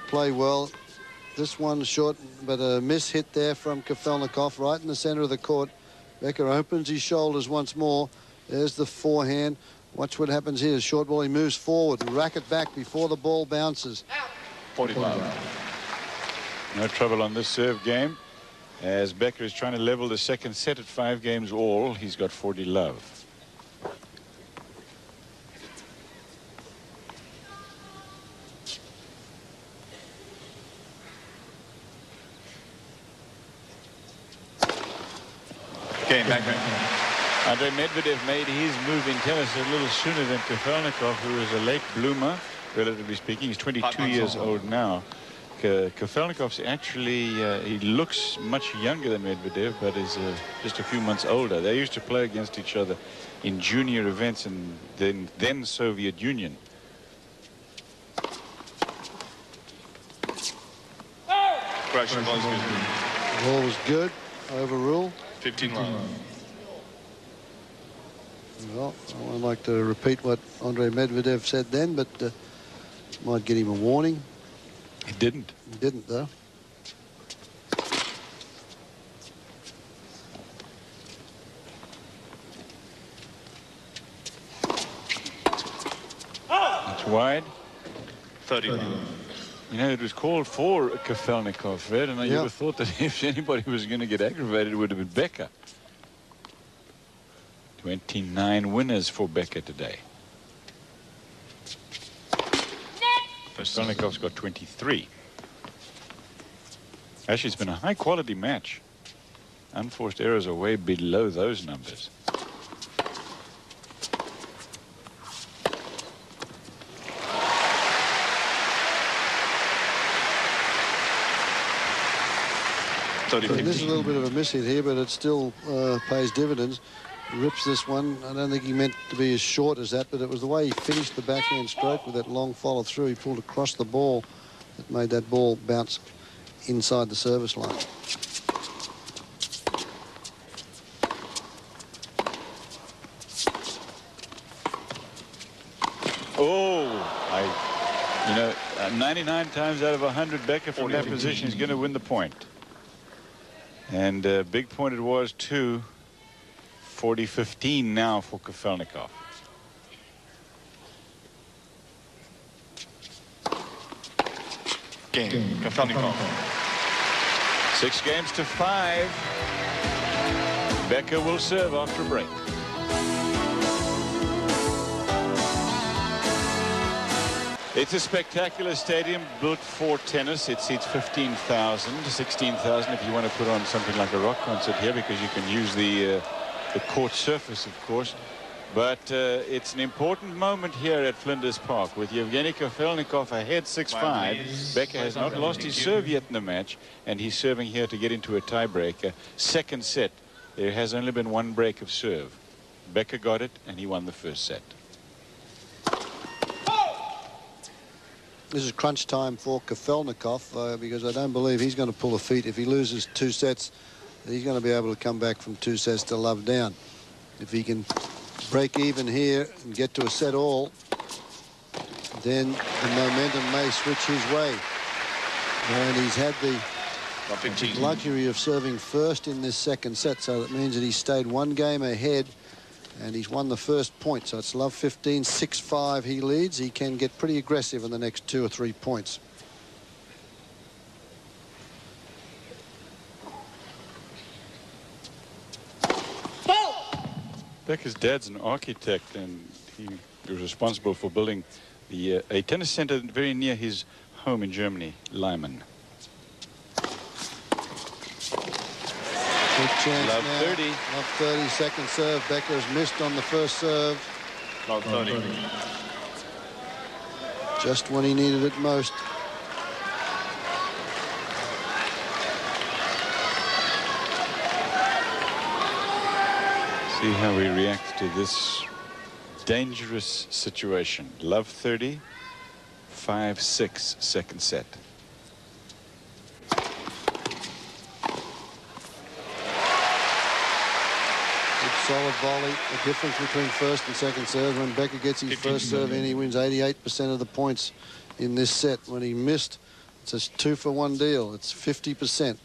play well. This one short, but a miss hit there from Kafelnikov right in the center of the court. Becker opens his shoulders once more. There's the forehand. Watch what happens here. Short ball, he moves forward and rack it back before the ball bounces. 45. No trouble on this serve game, as Becker is trying to level the second set at 5 games all. He's got 40 love. Andrei Medvedev made his move in tennis a little sooner than Kafelnikov, who is a late bloomer, relatively speaking. He's 22 years old now. Kafelnikov's actually, he looks much younger than Medvedev, but is just a few months older. They used to play against each other in junior events in then Soviet Union. The ball was good. Overruled. 15 love. Well, I would like to repeat what Andrei Medvedev said then, but might get him a warning. He didn't. He didn't, though. It's wide. 31. You know, it was called for Kafelnikov, Fred, and I would have thought that if anybody was going to get aggravated, it would have been Becker. 29 winners for Becker today. Kafelnikov's got 23. Actually, it's been a high-quality match. Unforced errors are way below those numbers. There's a little bit of a miss hit here, but it still pays dividends. He rips this one. I don't think he meant to be as short as that, but it was the way he finished the backhand stroke with that long follow through. He pulled across the ball that made that ball bounce inside the service line. Oh, 99 times out of 100, Becker from that position is going to win the point. And big point it was, too. 40-15 now for Kafelnikov. Game. Kafelnikov. 6 games to 5. Becker will serve after a break. It's a spectacular stadium built for tennis. It seats 15,000, 16,000 if you want to put on something like a rock concert here, because you can use the court surface, of course. But it's an important moment here at Flinders Park with Yevgeny Kafelnikov ahead 6-5. Becker has not lost his serve yet in the match, and he's serving here to get into a tiebreaker. Second set, there has only been 1 break of serve. Becker got it, and he won the first set. This is crunch time for Kafelnikov because I don't believe he's going to pull a feat. If he loses 2 sets, he's going to be able to come back from 2 sets to love down. If he can break even here and get to a set all, then the momentum may switch his way. And he's had the luxury of serving first in this second set, so that means that he stayed 1 game ahead and he's won the first point. So it's love 15, 6-5 he leads. He can get pretty aggressive in the next 2 or 3 points. Becker's dad's an architect, and he was responsible for building a tennis center very near his home in Germany, Lyman. Big chance Love now. 30. Love 30, second serve. Becker has missed on the first serve. Love 30. Just when he needed it most. See how he reacts to this dangerous situation. Love 30, 5-6, second set. Solid volley. The difference between first and second serve. When Becker gets his first serve in, he wins 88% of the points in this set. When he missed, it's a 2-for-1 deal. It's 50%.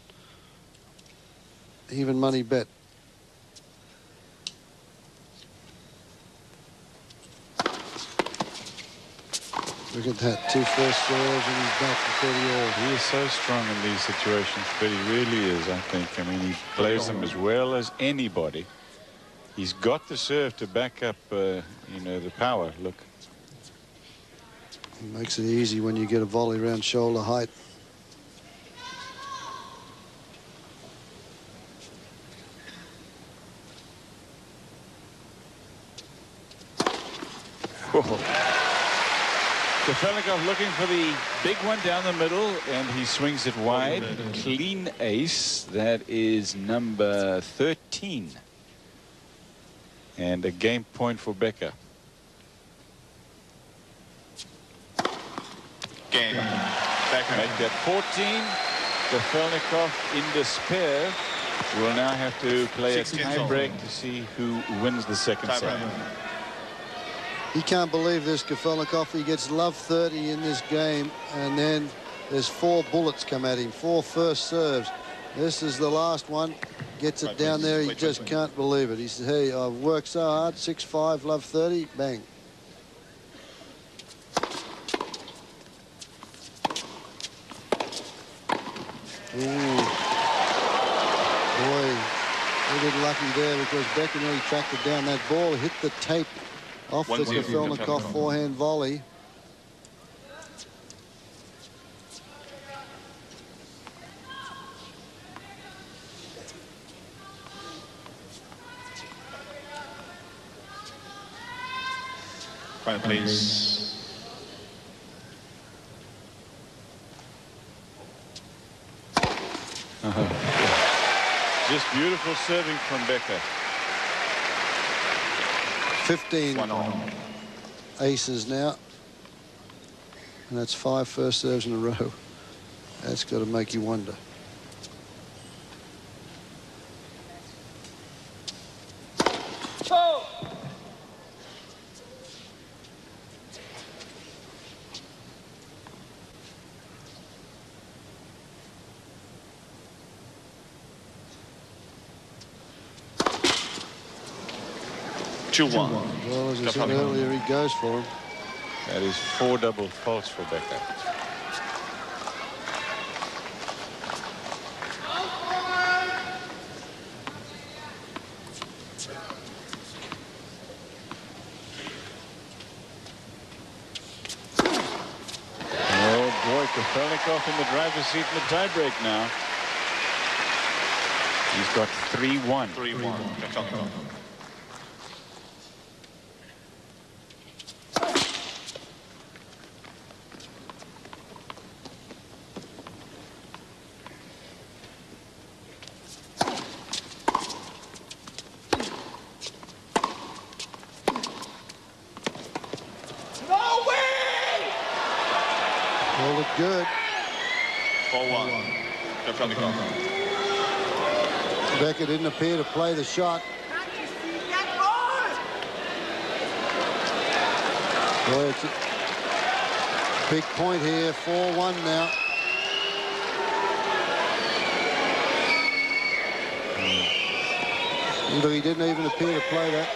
Even money bet. Look at that. 2 first serves and he's back to 30 all. He is so strong in these situations, but he really is, I think. I mean, he plays them as well as anybody. He's got the serve to back up, the power. Look. It makes it easy when you get a volley around shoulder height. Kafelnikov looking for the big one down the middle, and he swings it wide. Clean ace. That is number 13. And a game point for Becker. Game. Becker. Make that 14. Kafelnikov in despair. We'll now have to play a 16 tie break to see who wins the second set. He can't believe this, Kafelnikov. He gets love 30 in this game, and then there's 4 bullets come at him, 4 first serves. This is the last one. Gets it down there. He just can't believe it. He says, hey, I've worked so hard. 6-5, love 30, bang. Ooh. Boy, a bit lucky there because Becker nearly tracked it down. That ball hit the tape off the Kafelnikov forehand volley. Quiet, please. Just beautiful serving from Becker. 15 aces now. And that's 5 first serves in a row. That's got to make you wonder. Well, as I said earlier, he goes for him. That is 4 double faults for Becker. Oh boy, Kafelnikov in the driver's seat in the tiebreak now. He's got 3-1. 3-1. All look good. 4-1. Kafelnikov. Becker didn't appear to play the shot. Boy, it's a big point here. 4-1 now. But he didn't even appear to play that.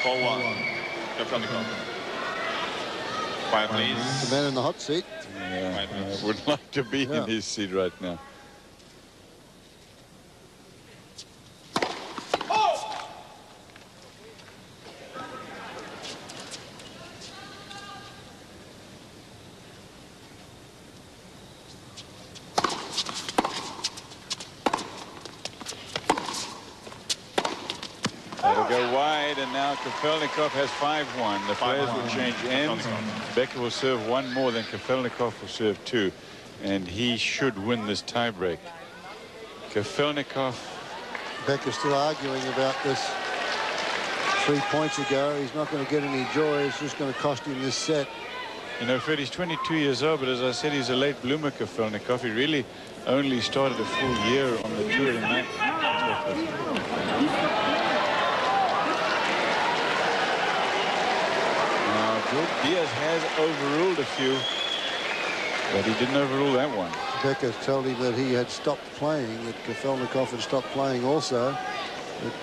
4-1. Kafelnikov. Quiet, please. The man in the hot seat. Yeah, I would like to be in his seat right now. That'll go wide, and now Kafelnikov has 5-1. The players will change ends. Becker will serve 1 more, than Kafelnikov will serve 2. And he should win this tiebreak. Kafelnikov. Becker's still arguing about this 3 points ago. He's not going to get any joy. It's just going to cost him this set. You know, Fred, he's 22 years old, but as I said, he's a late bloomer, Kafelnikov. He really only started a full year on the tour in 19. Diaz has overruled a few, but he didn't overrule that one. Becker told him that he had stopped playing, that Kafelnikov had stopped playing also. But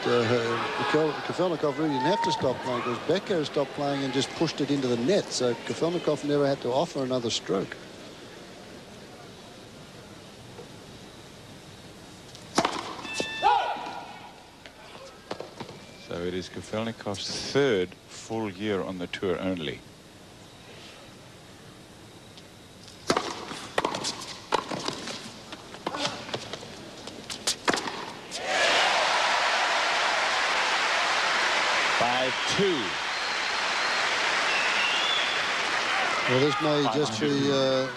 Kafelnikov really didn't have to stop playing because Becker stopped playing and just pushed it into the net. So Kafelnikov never had to offer another stroke. So it is Kafelnikov's 3rd full year on the tour only. Well, this may just be a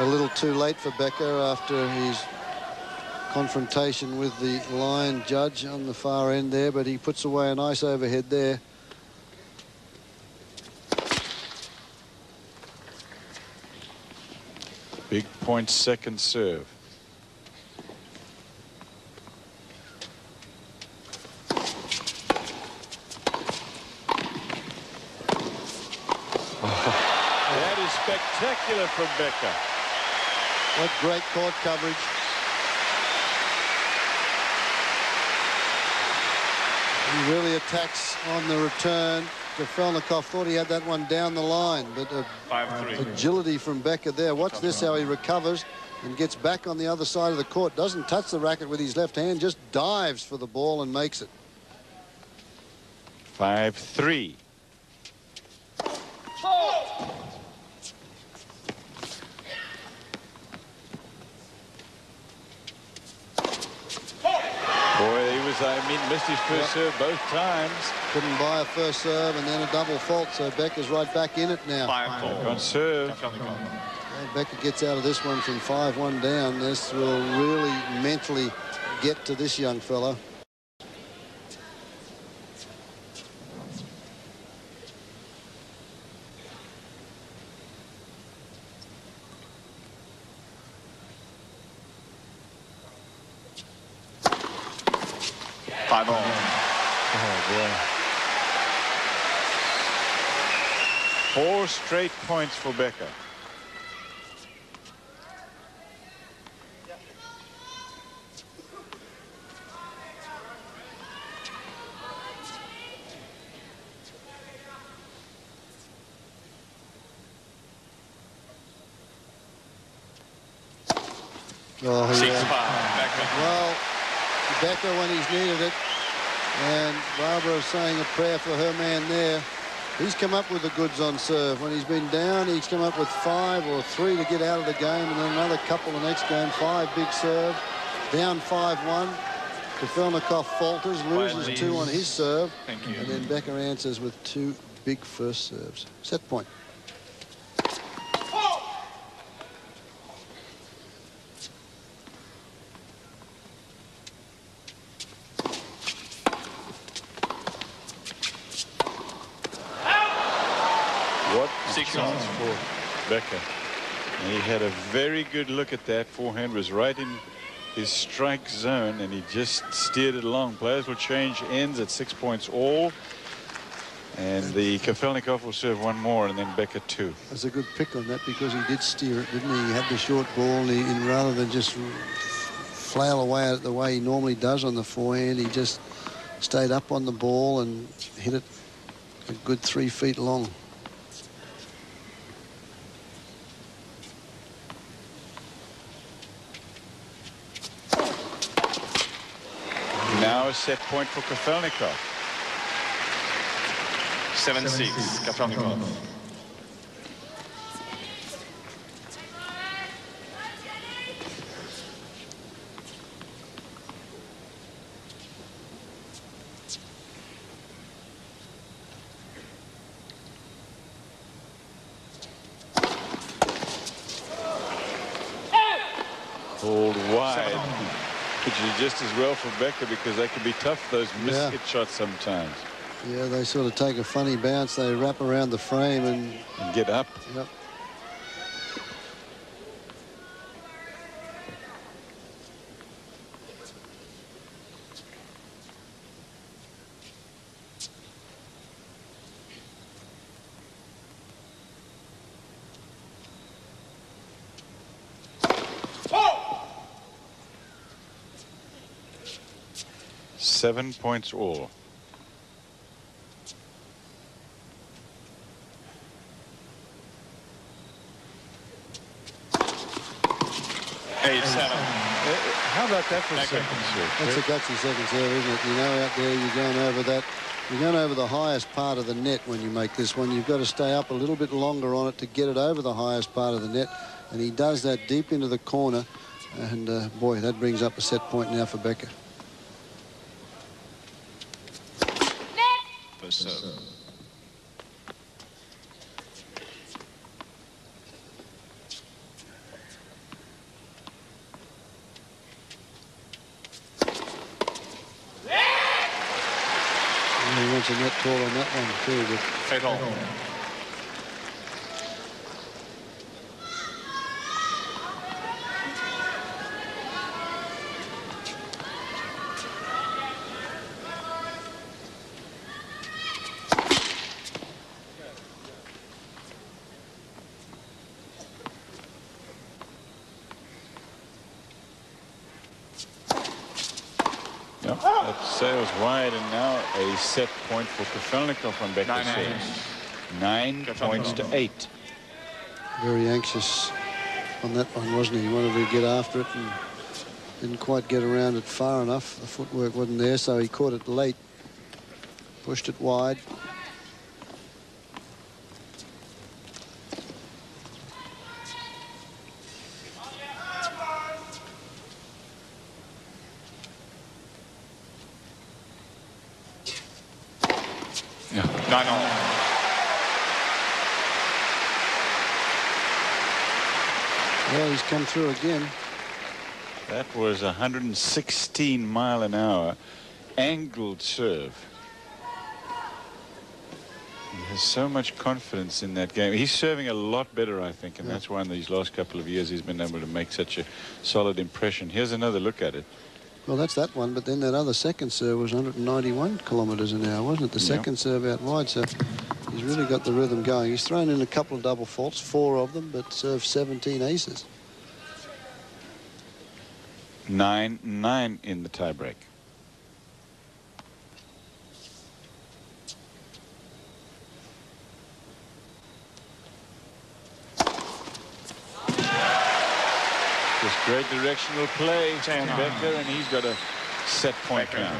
little too late for Becker after his confrontation with the line judge on the far end there, but he puts away a nice overhead there. Big point second serve. That is spectacular from Becker. What great court coverage. He really attacks on the return. Kafelnikov thought he had that one down the line, but 5-3. agility from Becker there. Watch this, how he recovers and gets back on the other side of the court. Doesn't touch the racket with his left hand, just dives for the ball and makes it. 5-3. Boy, he was, missed his first serve both times. Couldn't buy a first serve and then a double fault, so Becker's right back in it now. 5-4. On serve. Well, Becker gets out of this one from 5-1 down. This will really mentally get to this young fella. Oh, boy. 4 straight points for Becker. Oh, 6-5. well, Becker when he's needed it, and Barbara saying a prayer for her man there. He's come up with the goods on serve. When he's been down, he's come up with 5 or 3 to get out of the game, and then another couple the next game. 5 big serve, down 5-1. Kafelnikov falters, loses 2 on his serve. Thank you. And then Becker answers with 2 big first serves. Set point. What 6 chance for Becker. And he had a very good look at that. Forehand was right in his strike zone, and he just steered it along. Players will change ends at 6 points all. And the Kafelnikov will serve 1 more, and then Becker 2. That's a good pick on that because he did steer it, didn't he? He had the short ball, and rather than just flail away at it the way he normally does on the forehand, he just stayed up on the ball and hit it a good 3 feet long. Now a set point for Kafelnikov. 7-6. Kafelnikov. Pulled wide. Which is just as well for Becker because they can be tough, those misket shots sometimes. Yeah, they sort of take a funny bounce. They wrap around the frame and get up. Yep. Seven points all. How about that for a second serve? That's a gutsy second serve, isn't it? You know, out there you're going over that. You're going over the highest part of the net when you make this one. You've got to stay up a little bit longer on it to get it over the highest part of the net. And he does that deep into the corner. And, boy, that brings up a set point now for Becker. First serve. He wants a net call on that one too. But Fatal. sails wide, and now a set point for Kafelnikov on Becker's service. 9 points to 8. Very anxious on that one, wasn't he? He wanted to get after it and didn't quite get around it far enough. The footwork wasn't there, so he caught it late. Pushed it wide. Yeah. 9-all. Well, he's come through again. That was 116 mile an hour angled serve. He has so much confidence in that game. He's serving a lot better, I think, and that's why in these last couple of years he's been able to make such a solid impression. Here's another look at it. Well, that's that one, but then that other second serve was 191 kilometres an hour, wasn't it? The second serve out wide, so he's really got the rhythm going. He's thrown in a couple of double faults, 4 of them, but served 17 aces. 9-9 in the tiebreak. Just great directional play from Becker, and he's got a set point now.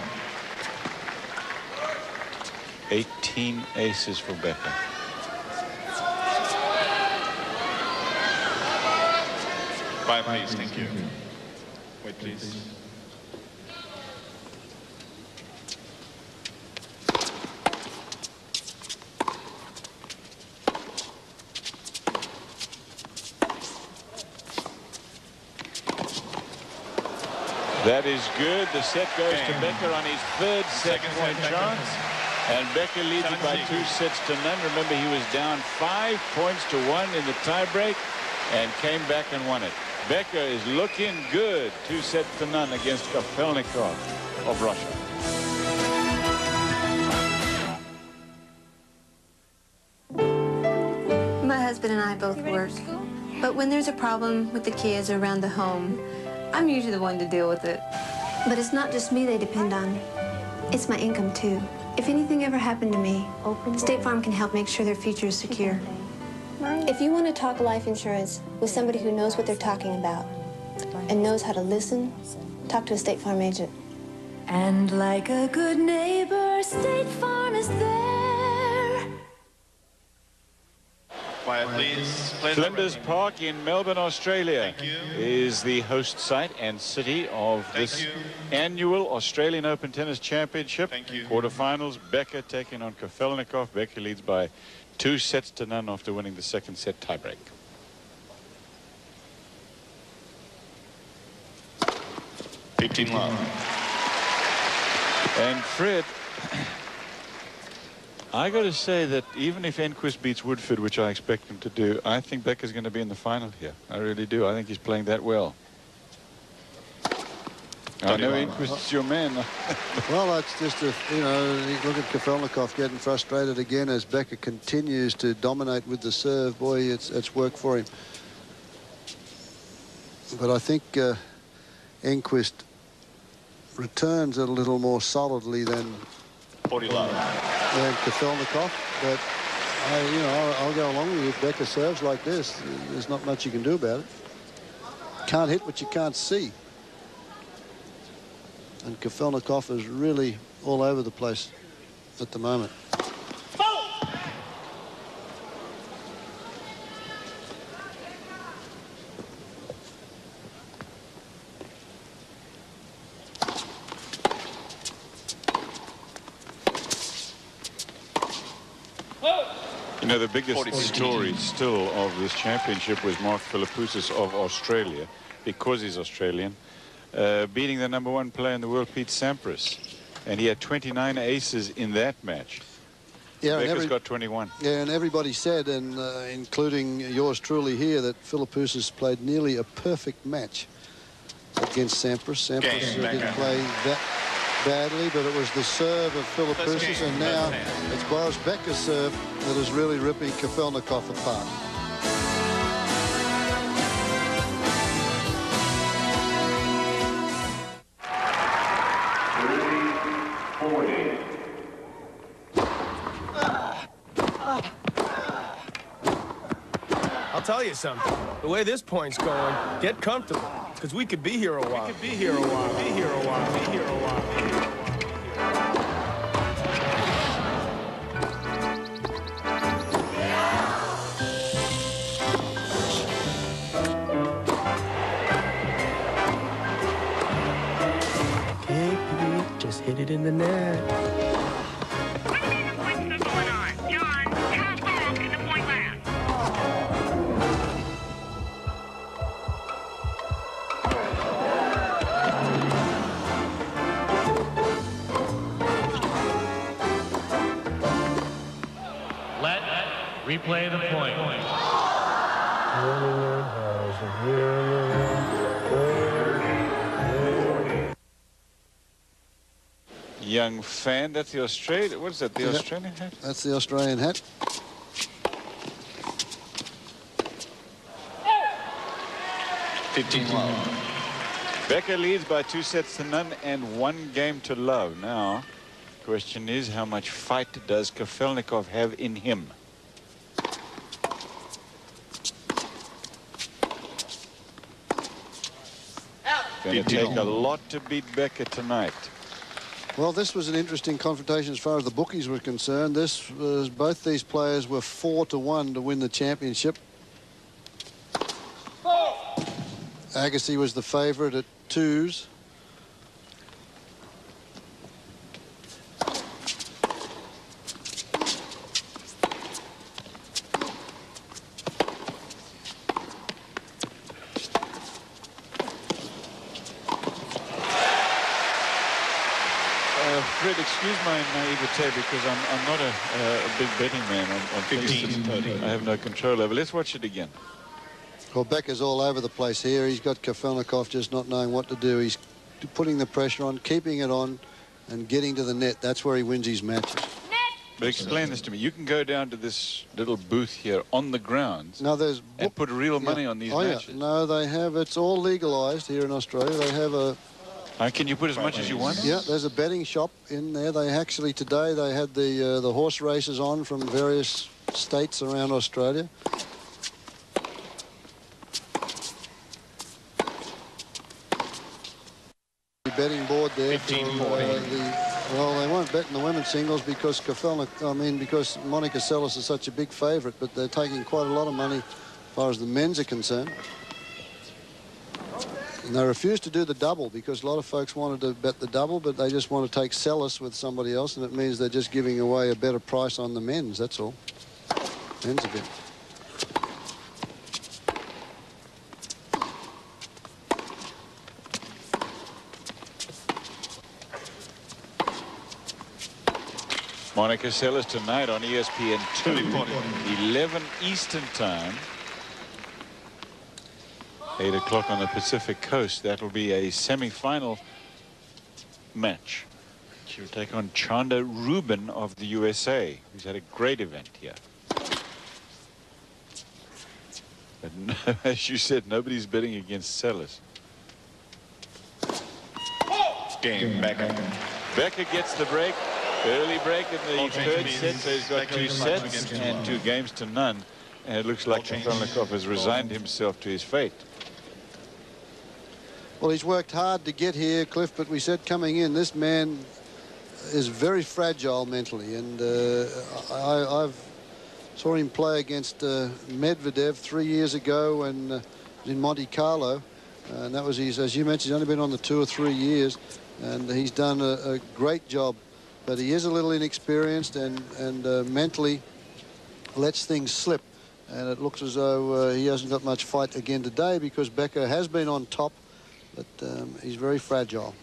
18 aces for Becker. Bye, please. Thank you. Wait, please. That is good. The set goes to Becker on his third set point chance. And Becker leads it by 2 sets to none. Remember, he was down 5 points to 1 in the tiebreak and came back and won it. Becker is looking good. 2 sets to none against Kafelnikov of Russia. My husband and I both work. But when there's a problem with the kids around the home, I'm usually the one to deal with it. But it's not just me they depend on. It's my income, too. If anything ever happened to me, State Farm can help make sure their future is secure. If you want to talk life insurance with somebody who knows what they're talking about and knows how to listen, talk to a State Farm agent. And like a good neighbor, State Farm is there. Quiet, please. Flinders Park in Melbourne, Australia is the host site and city of this annual Australian Open Tennis Championship. Quarterfinals, Becker taking on Kafelnikov. Becker leads by 2 sets to none after winning the second set tiebreak. And Fred, I got to say that even if Enquist beats Woodford, which I expect him to do, I think Becker's going to be in the final here. I really do. I think he's playing that well. I know Enquist's your man. Well, it's just a, you know, look at Kafelnikov getting frustrated again as Becker continues to dominate with the serve. Boy, it's worked for him. But I think Enquist returns it a little more solidly than Kafelnikov, but I'll go along with you. If Becker serves like this, there's not much you can do about it. Can't hit what you can't see. And Kafelnikov is really all over the place at the moment. You know, the biggest story still of this championship was Mark Philippoussis of Australia, because he's Australian, beating the #1 player in the world, Pete Sampras. And he had 29 aces in that match. Yeah, Becker's got 21. Yeah, and everybody said, and including yours truly here, that Philippoussis played nearly a perfect match against Sampras. Sampras didn't play that badly, but it was the serve of Philippoussis, and now it's Boris Becker's serve that is really ripping Kafelnikov apart. I'll tell you something. The way this point's going, get comfortable, because we could be here a while. We could be here a while. Be here a while. Be here a while. Be here a while. Okay, Pete, just hit it in the net. Replay the point. Young fan, that's the Australian. What is that? The Australian hat? That's the Australian hat. Becker leads by 2-0 and 1 game to love. Now, question is, how much fight does Kafelnikov have in him? Going to take a lot to beat Becker tonight. Well, this was an interesting confrontation as far as the bookies were concerned. This was, both these players were 4-1 to win the championship. Agassi was the favourite at 2s. Fred, excuse my naivete because I'm not a big betting man on things I have no control over. Let's watch it again. Well, Becker's all over the place here. He's got Kafelnikov just not knowing what to do. He's putting the pressure on, keeping it on, and getting to the net. That's where he wins his matches. But explain this to me. You can go down to this little booth here on the grounds and put real money on these matches. Yeah. No, they have. It's all legalised here in Australia. They have a... can you put as much as you want? Yeah, there's a betting shop in there. They actually, today, they had the horse races on from various states around Australia. The betting board there for well, they won't bet in the women's singles because because Monica Seles is such a big favourite, but they're taking quite a lot of money as far as the men's are concerned. And they refused to do the double because a lot of folks wanted to bet the double, but they just want to take Seles with somebody else, and it means they're just giving away a better price on the men's, that's all. Men's a bit. Monica Seles tonight on ESPN 2, 11 Eastern Time. 8 o'clock on the Pacific Coast. That'll be a semi-final match. She'll take on Chanda Rubin of the USA, who's had a great event here. But no, as you said, nobody's betting against Seles. Game Becker. Becker gets the break. Early break in the third set, so he's got 2 sets and 2 games to none. And it looks like Kafelnikov has resigned himself to his fate. Well, he's worked hard to get here, Cliff, but we said coming in, this man is very fragile mentally. And I've saw him play against Medvedev 3 years ago and in Monte Carlo. And that was his, as you mentioned, he's only been on the tour 3 years. And he's done a great job. But he is a little inexperienced and mentally lets things slip. And it looks as though he hasn't got much fight again today because Becker has been on top, but he's very fragile.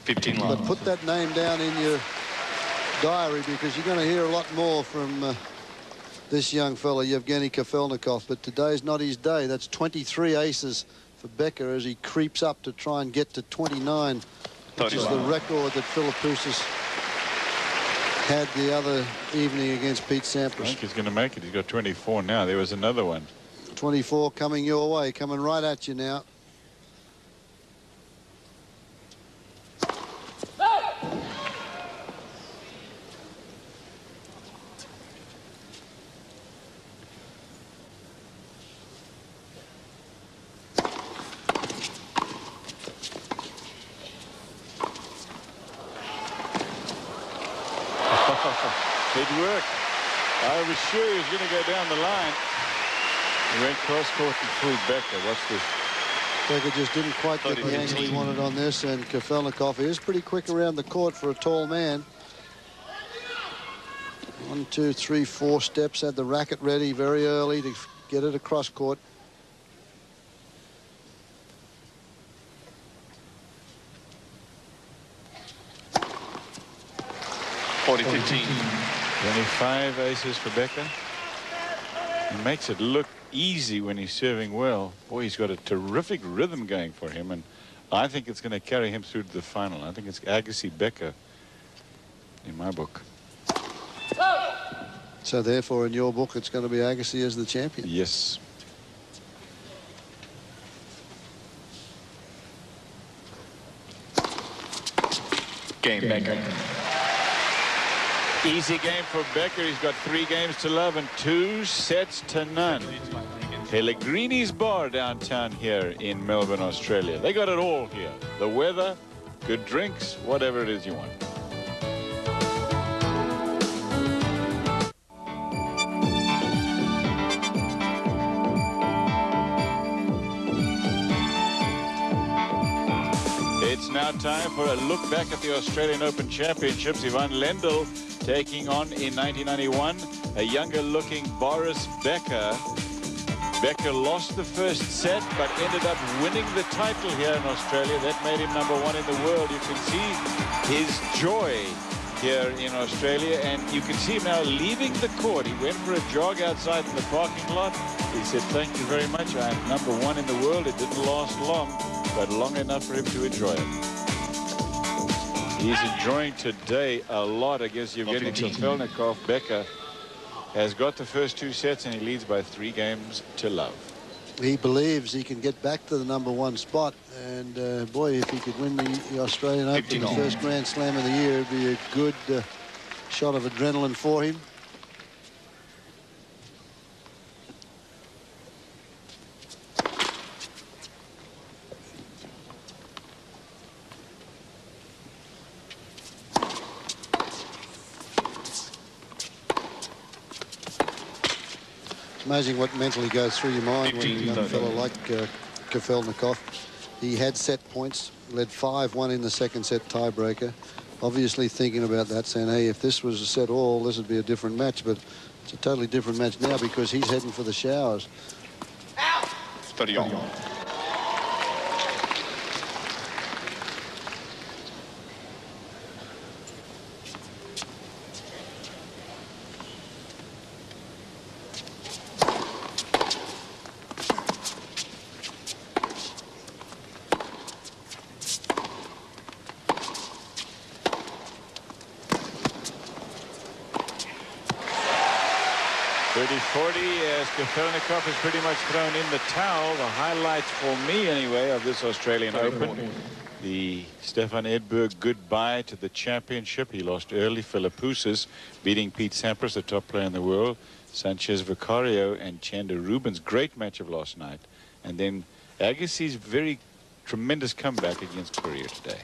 15 But put that name down in your diary because you're going to hear a lot more from this young fella, Yevgeny Kafelnikov. But today's not his day. That's 23 aces for Becker as he creeps up to try and get to 29, which is the record that Philippoussis had the other evening against Pete Sampras. I think he's going to make it. He's got 24 now. There was another one. 24 coming your way, coming right at you now. It worked. I was sure he was going to go down the line. He went cross-court and fooled Becker. Watch this. Becker just didn't quite get the angle he wanted on this, and Kafelnikov is pretty quick around the court for a tall man. 1, 2, 3, 4 steps. Had the racket ready very early to get it across court. $40-15. 25 aces for Becker. He makes it look easy when he's serving well. Boy, he's got a terrific rhythm going for him, and I think it's going to carry him through to the final. I think it's Agassi Becker in my book. So therefore, in your book, it's going to be Agassi as the champion. Yes. Game, Becker. Easy game for Becker. He's got 3 games to love and 2 sets to none. Pellegrini's Bar downtown here in Melbourne, Australia. They got it all here. The weather, good drinks, whatever it is you want. It's now time for a look back at the Australian Open Championships. Ivan Lendl taking on in 1991 a younger-looking Boris Becker. Becker lost the first set but ended up winning the title here in Australia. That made him #1 in the world. You can see his joy here in Australia, and you can see him now leaving the court. He went for a jog outside in the parking lot. He said, "Thank you very much. I'm #1 in the world." It didn't last long, but long enough for him to enjoy it. He's enjoying today a lot against Yevgeny Kafelnikov. Becker has got the first 2 sets, and he leads by 3 games to love. He believes he can get back to the #1 spot, and boy, if he could win the Australian Open, the first Grand Slam of the year, it'd be a good shot of adrenaline for him. Amazing what mentally goes through your mind when you're a young fellow like Kafelnikov. He had set points, led 5-1 in the second set tiebreaker. Obviously thinking about that, saying, hey, if this was a set all, this would be a different match. But it's a totally different match now because he's heading for the showers. 31. As Kafelnikov has pretty much thrown in the towel. The highlights for me anyway of this Australian Open, the Stefan Edberg goodbye to the championship. He lost early. Philippoussis beating Pete Sampras, the top player in the world. Sanchez Vicario and Chanda Rubin's great match of last night, and then Agassi's very tremendous comeback against Korea today.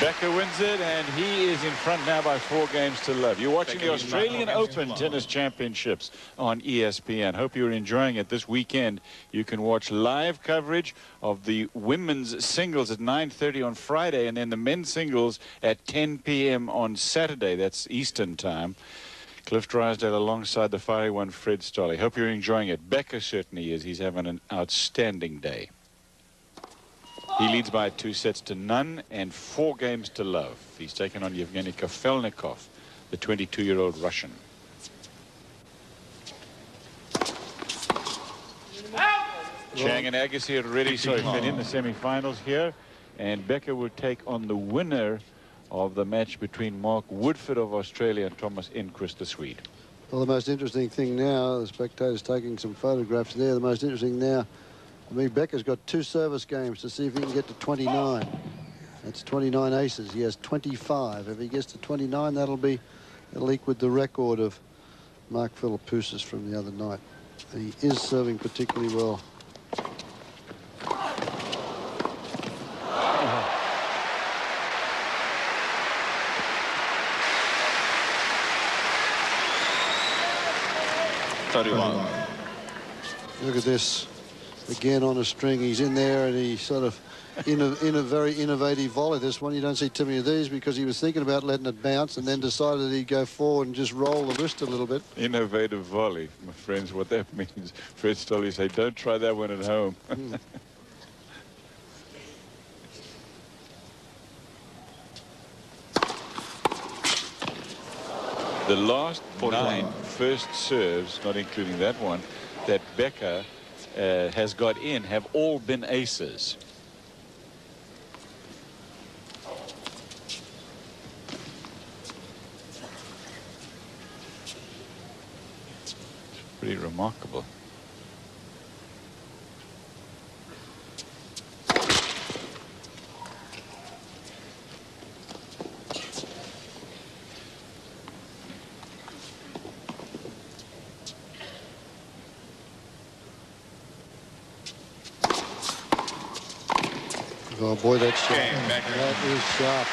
Becker wins it, and he is in front now by 4 games to love. You're watching the Australian Open Tennis Championships on ESPN. Hope you're enjoying it this weekend. You can watch live coverage of the women's singles at 9:30 on Friday, and then the men's singles at 10 p.m. on Saturday. That's Eastern time. Cliff Drysdale alongside the fiery one, Fred Stolle. Hope you're enjoying it. Becker certainly is. He's having an outstanding day. He leads by 2 sets to none and 4 games to love. He's taken on Yevgeny Kafelnikov, the 22-year-old Russian. Chang and Agassi are ready, so he's been in the semi-finals here. And Becker will take on the winner of the match between Mark Woodford of Australia and Thomas Enquist, the Swede. Well, the most interesting thing now, the spectator's taking some photographs there. The most interesting now, I mean, Becker's got 2 service games to see if he can get to 29. That's 29 aces. He has 25. If he gets to 29, that'll equal the record of Mark Philippoussis from the other night. He is serving particularly well. Look at this. Again on a string. He's in there and he sort of in a very innovative volley. This one, you don't see too many of these because he was thinking about letting it bounce and then decided he'd go forward and just roll the wrist a little bit. Innovative volley, my friends. What that means, Fred Stolle say, don't try that one at home. The last 9 first serves, not including that one, that Becker has got in have all been aces. It's pretty remarkable. Oh boy, that's sharp. That is sharp.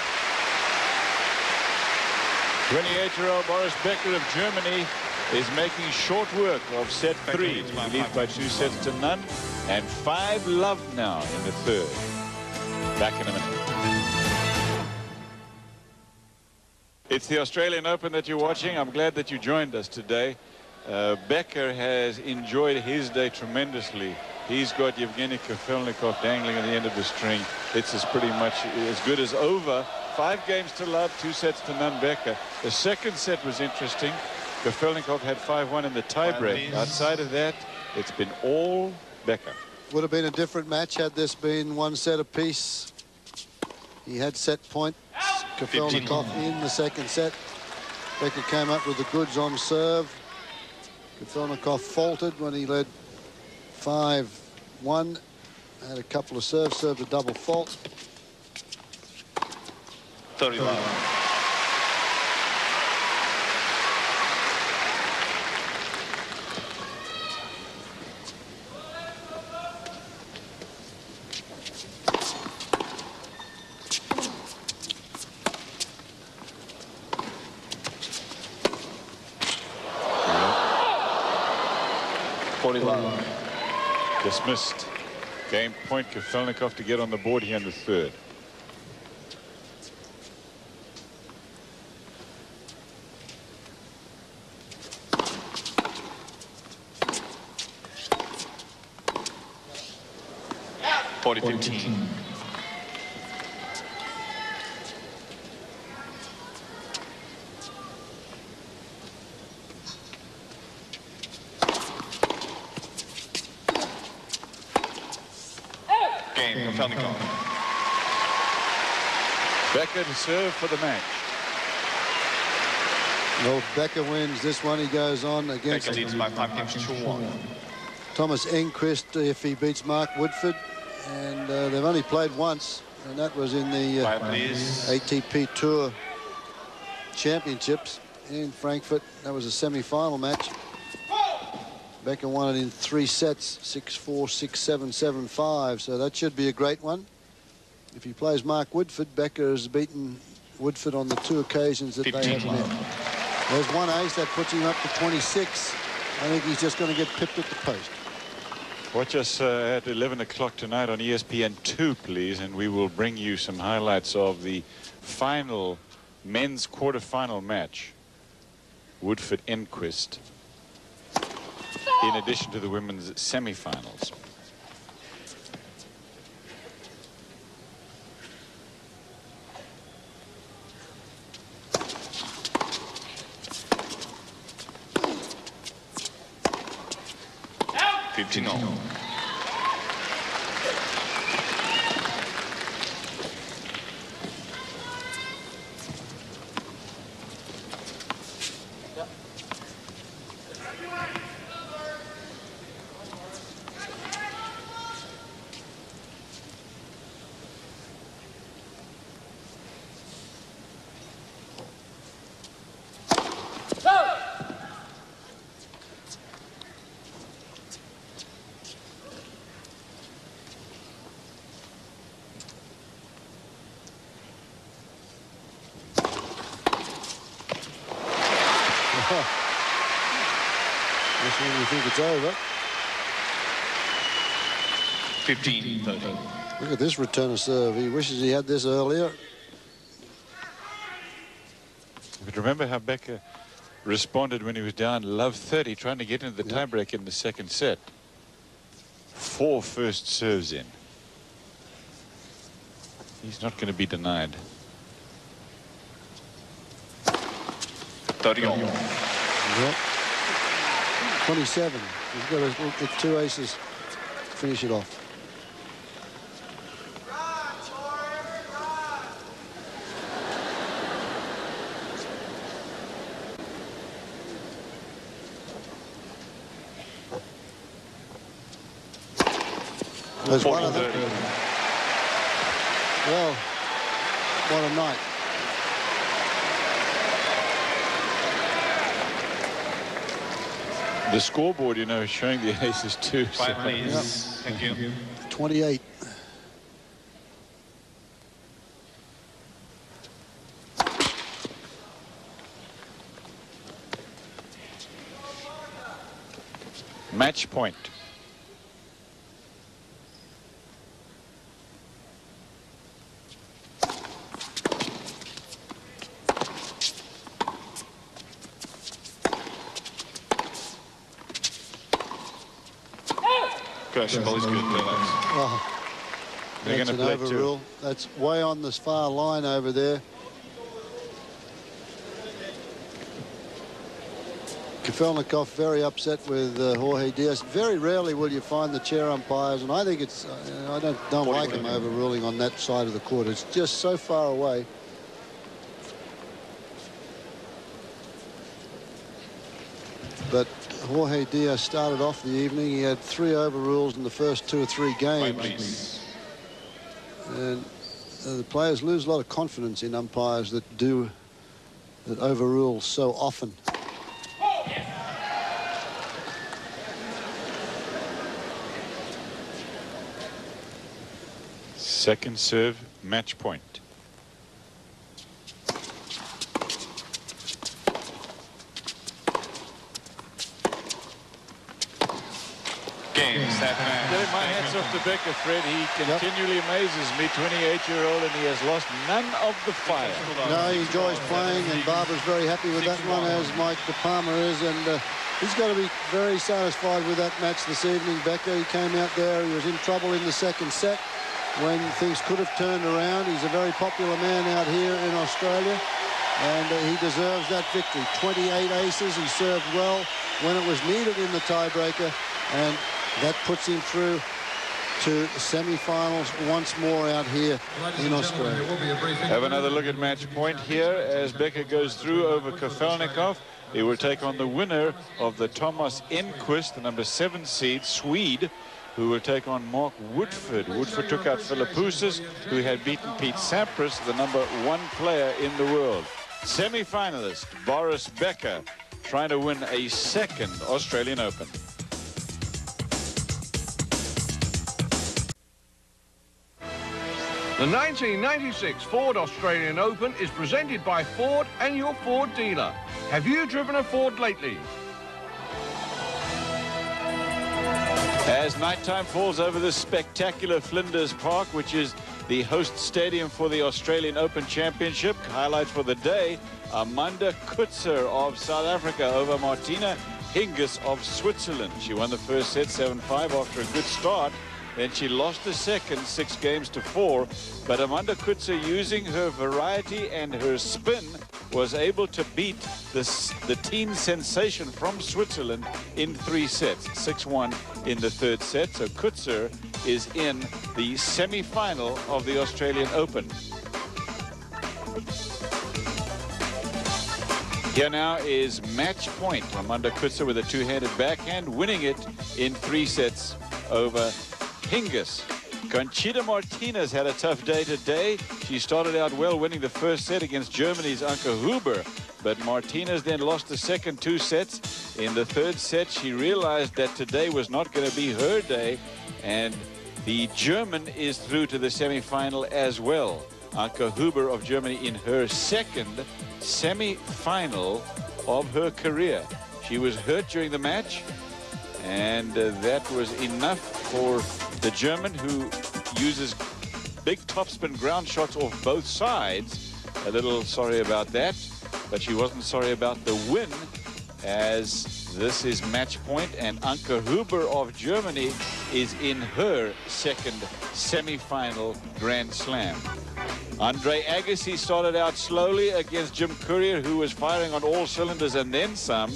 28-year-old Boris Becker of Germany is making short work of set 3. He leads by 2 sets to none, and 5-love now in the third. Back in a minute. It's the Australian Open that you're watching. I'm glad that you joined us today. Becker has enjoyed his day tremendously. He's got Yevgeny Kafelnikov dangling at the end of the string. It's pretty much as good as over. 5 games to love, 2 sets to none, Becker. The second set was interesting. Kafelnikov had 5-1 in the tiebreak. Outside of that, it's been all Becker. Would have been a different match had this been 1 set apiece. He had set point. Kafelnikov in the second set. Becker came up with the goods on serve. Kafelnikov faltered when he led 5-1. Had a couple of serves, served a double fault. 31. Dismissed. Game point, Kafelnikov to get on the board here in the third. Yeah. 40-15. Kafelnikov. Becker to serve for the match. Well, Becker wins this one. He goes on against Becker leads by 5 games to 1. Thomas Enquist if he beats Mark Woodford. And they've only played once, and that was in the ATP Tour Championships in Frankfurt. That was a semi-final match. Becker won it in 3 sets, 6-4, 6-7, 7-5. So that should be a great one. If he plays Mark Woodford, Becker has beaten Woodford on the 2 occasions that they have met. There's 1 ace that puts him up to 26. I think he's just going to get pipped at the post. Watch us at 11 o'clock tonight on ESPN2, please, and we will bring you some highlights of the final men's quarterfinal match. Woodford-Enquist, in addition to the women's semifinals. No. This one you think it's over. 15-13. Look at this return of serve. He wishes he had this earlier. But remember how Becker responded when he was down love 30, trying to get into the tiebreak in the second set. 4 first serves in. He's not going to be denied. 30 all. Yep. 27. He's got to look at 2 aces to finish it off. There's one of them. Well, what a night. The scoreboard, you know, is showing the aces too. 5, please. Thank you. 28. Match point. Question ball is good. Relax. Oh, They're that's going an to play overrule. too. That's way on this far line over there. Kafelnikov very upset with Jorge Diaz. Very rarely will you find the chair umpires, and I think it's I don't like him overruling on that side of the court. It's just so far away. But Jorge Diaz started off the evening. He had 3 overrules in the first 2 or 3 games. And the players lose a lot of confidence in umpires that overrule so often. Second serve, match point. Game, set, match. Getting my hats off to Becker, Fred. He continually amazes me, 28-year-old, and he has lost none of the fire. No, he enjoys playing, and Barbara's very happy with that one, as Mike De Palma is, and he's got to be very satisfied with that match this evening. Becker, he came out there, he was in trouble in the second set when things could have turned around. He's a very popular man out here in Australia, and he deserves that victory. 28 aces, he served well when it was needed in the tiebreaker, and that puts him through to semi-finals once more out here in Australia. Have another look at match point here as Becker goes through over Kafelnikov. He will take on the winner of the Thomas Enquist, the number 7 seed, Swede, who will take on Mark Woodford. Woodford took out Philippoussis, who had beaten Pete Sampras, the number 1 player in the world. Semi-finalist Boris Becker trying to win a 2nd Australian Open. The 1996 Ford Australian Open is presented by Ford and your Ford dealer. Have you driven a Ford lately? As nighttime falls over this spectacular Flinders Park, which is the host stadium for the Australian Open Championship, highlights for the day, Amanda Kutzer of South Africa over Martina Hingis of Switzerland. She won the first set 7-5 after a good start. Then she lost the second 6-4, but Amanda Kutzer, using her variety and her spin, was able to beat the teen sensation from Switzerland in 3 sets, 6-1 in the 3rd set. So Kutzer is in the semi-final of the Australian Open. Here now is match point. Amanda Kutzer with a 2-handed backhand, winning it in 3 sets over Hingis. Conchita Martinez had a tough day today. She started out well, winning the first set against Germany's Anke Huber, but Martinez then lost the second 2 sets. In the 3rd set, she realized that today was not going to be her day, and the German is through to the semi-final as well. Anke Huber of Germany in her 2nd semi-final of her career. She was hurt during the match, and that was enough for the German, who uses big topspin ground shots off both sides. A little sorry about that, but she wasn't sorry about the win, as this is match point, and Anke Huber of Germany is in her second semi-final Grand Slam. Andre Agassi started out slowly against Jim Courier, who was firing on all cylinders and then some.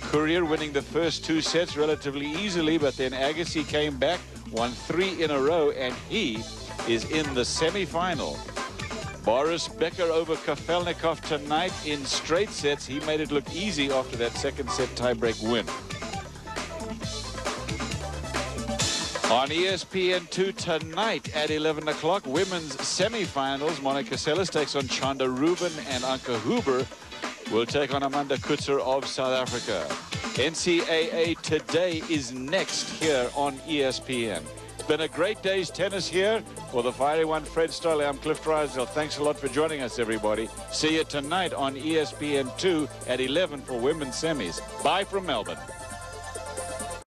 Courier winning the first 2 sets relatively easily, but then Agassi came back, won 3 in a row, and he is in the semi-final. Boris Becker over Kafelnikov tonight in straight sets. He made it look easy after that second set tiebreak win. On ESPN2 tonight at 11 o'clock, women's semi-finals. Monica Seles takes on Chanda Rubin, and Anke Huber will take on Amanda Kutzer of South Africa. NCAA Today is next here on ESPN. It's been a great day's tennis here. For the fiery one, Fred Starley, I'm Cliff Drysdale. Thanks a lot for joining us, everybody. See you tonight on ESPN2 at 11 for women's semis. Bye from Melbourne.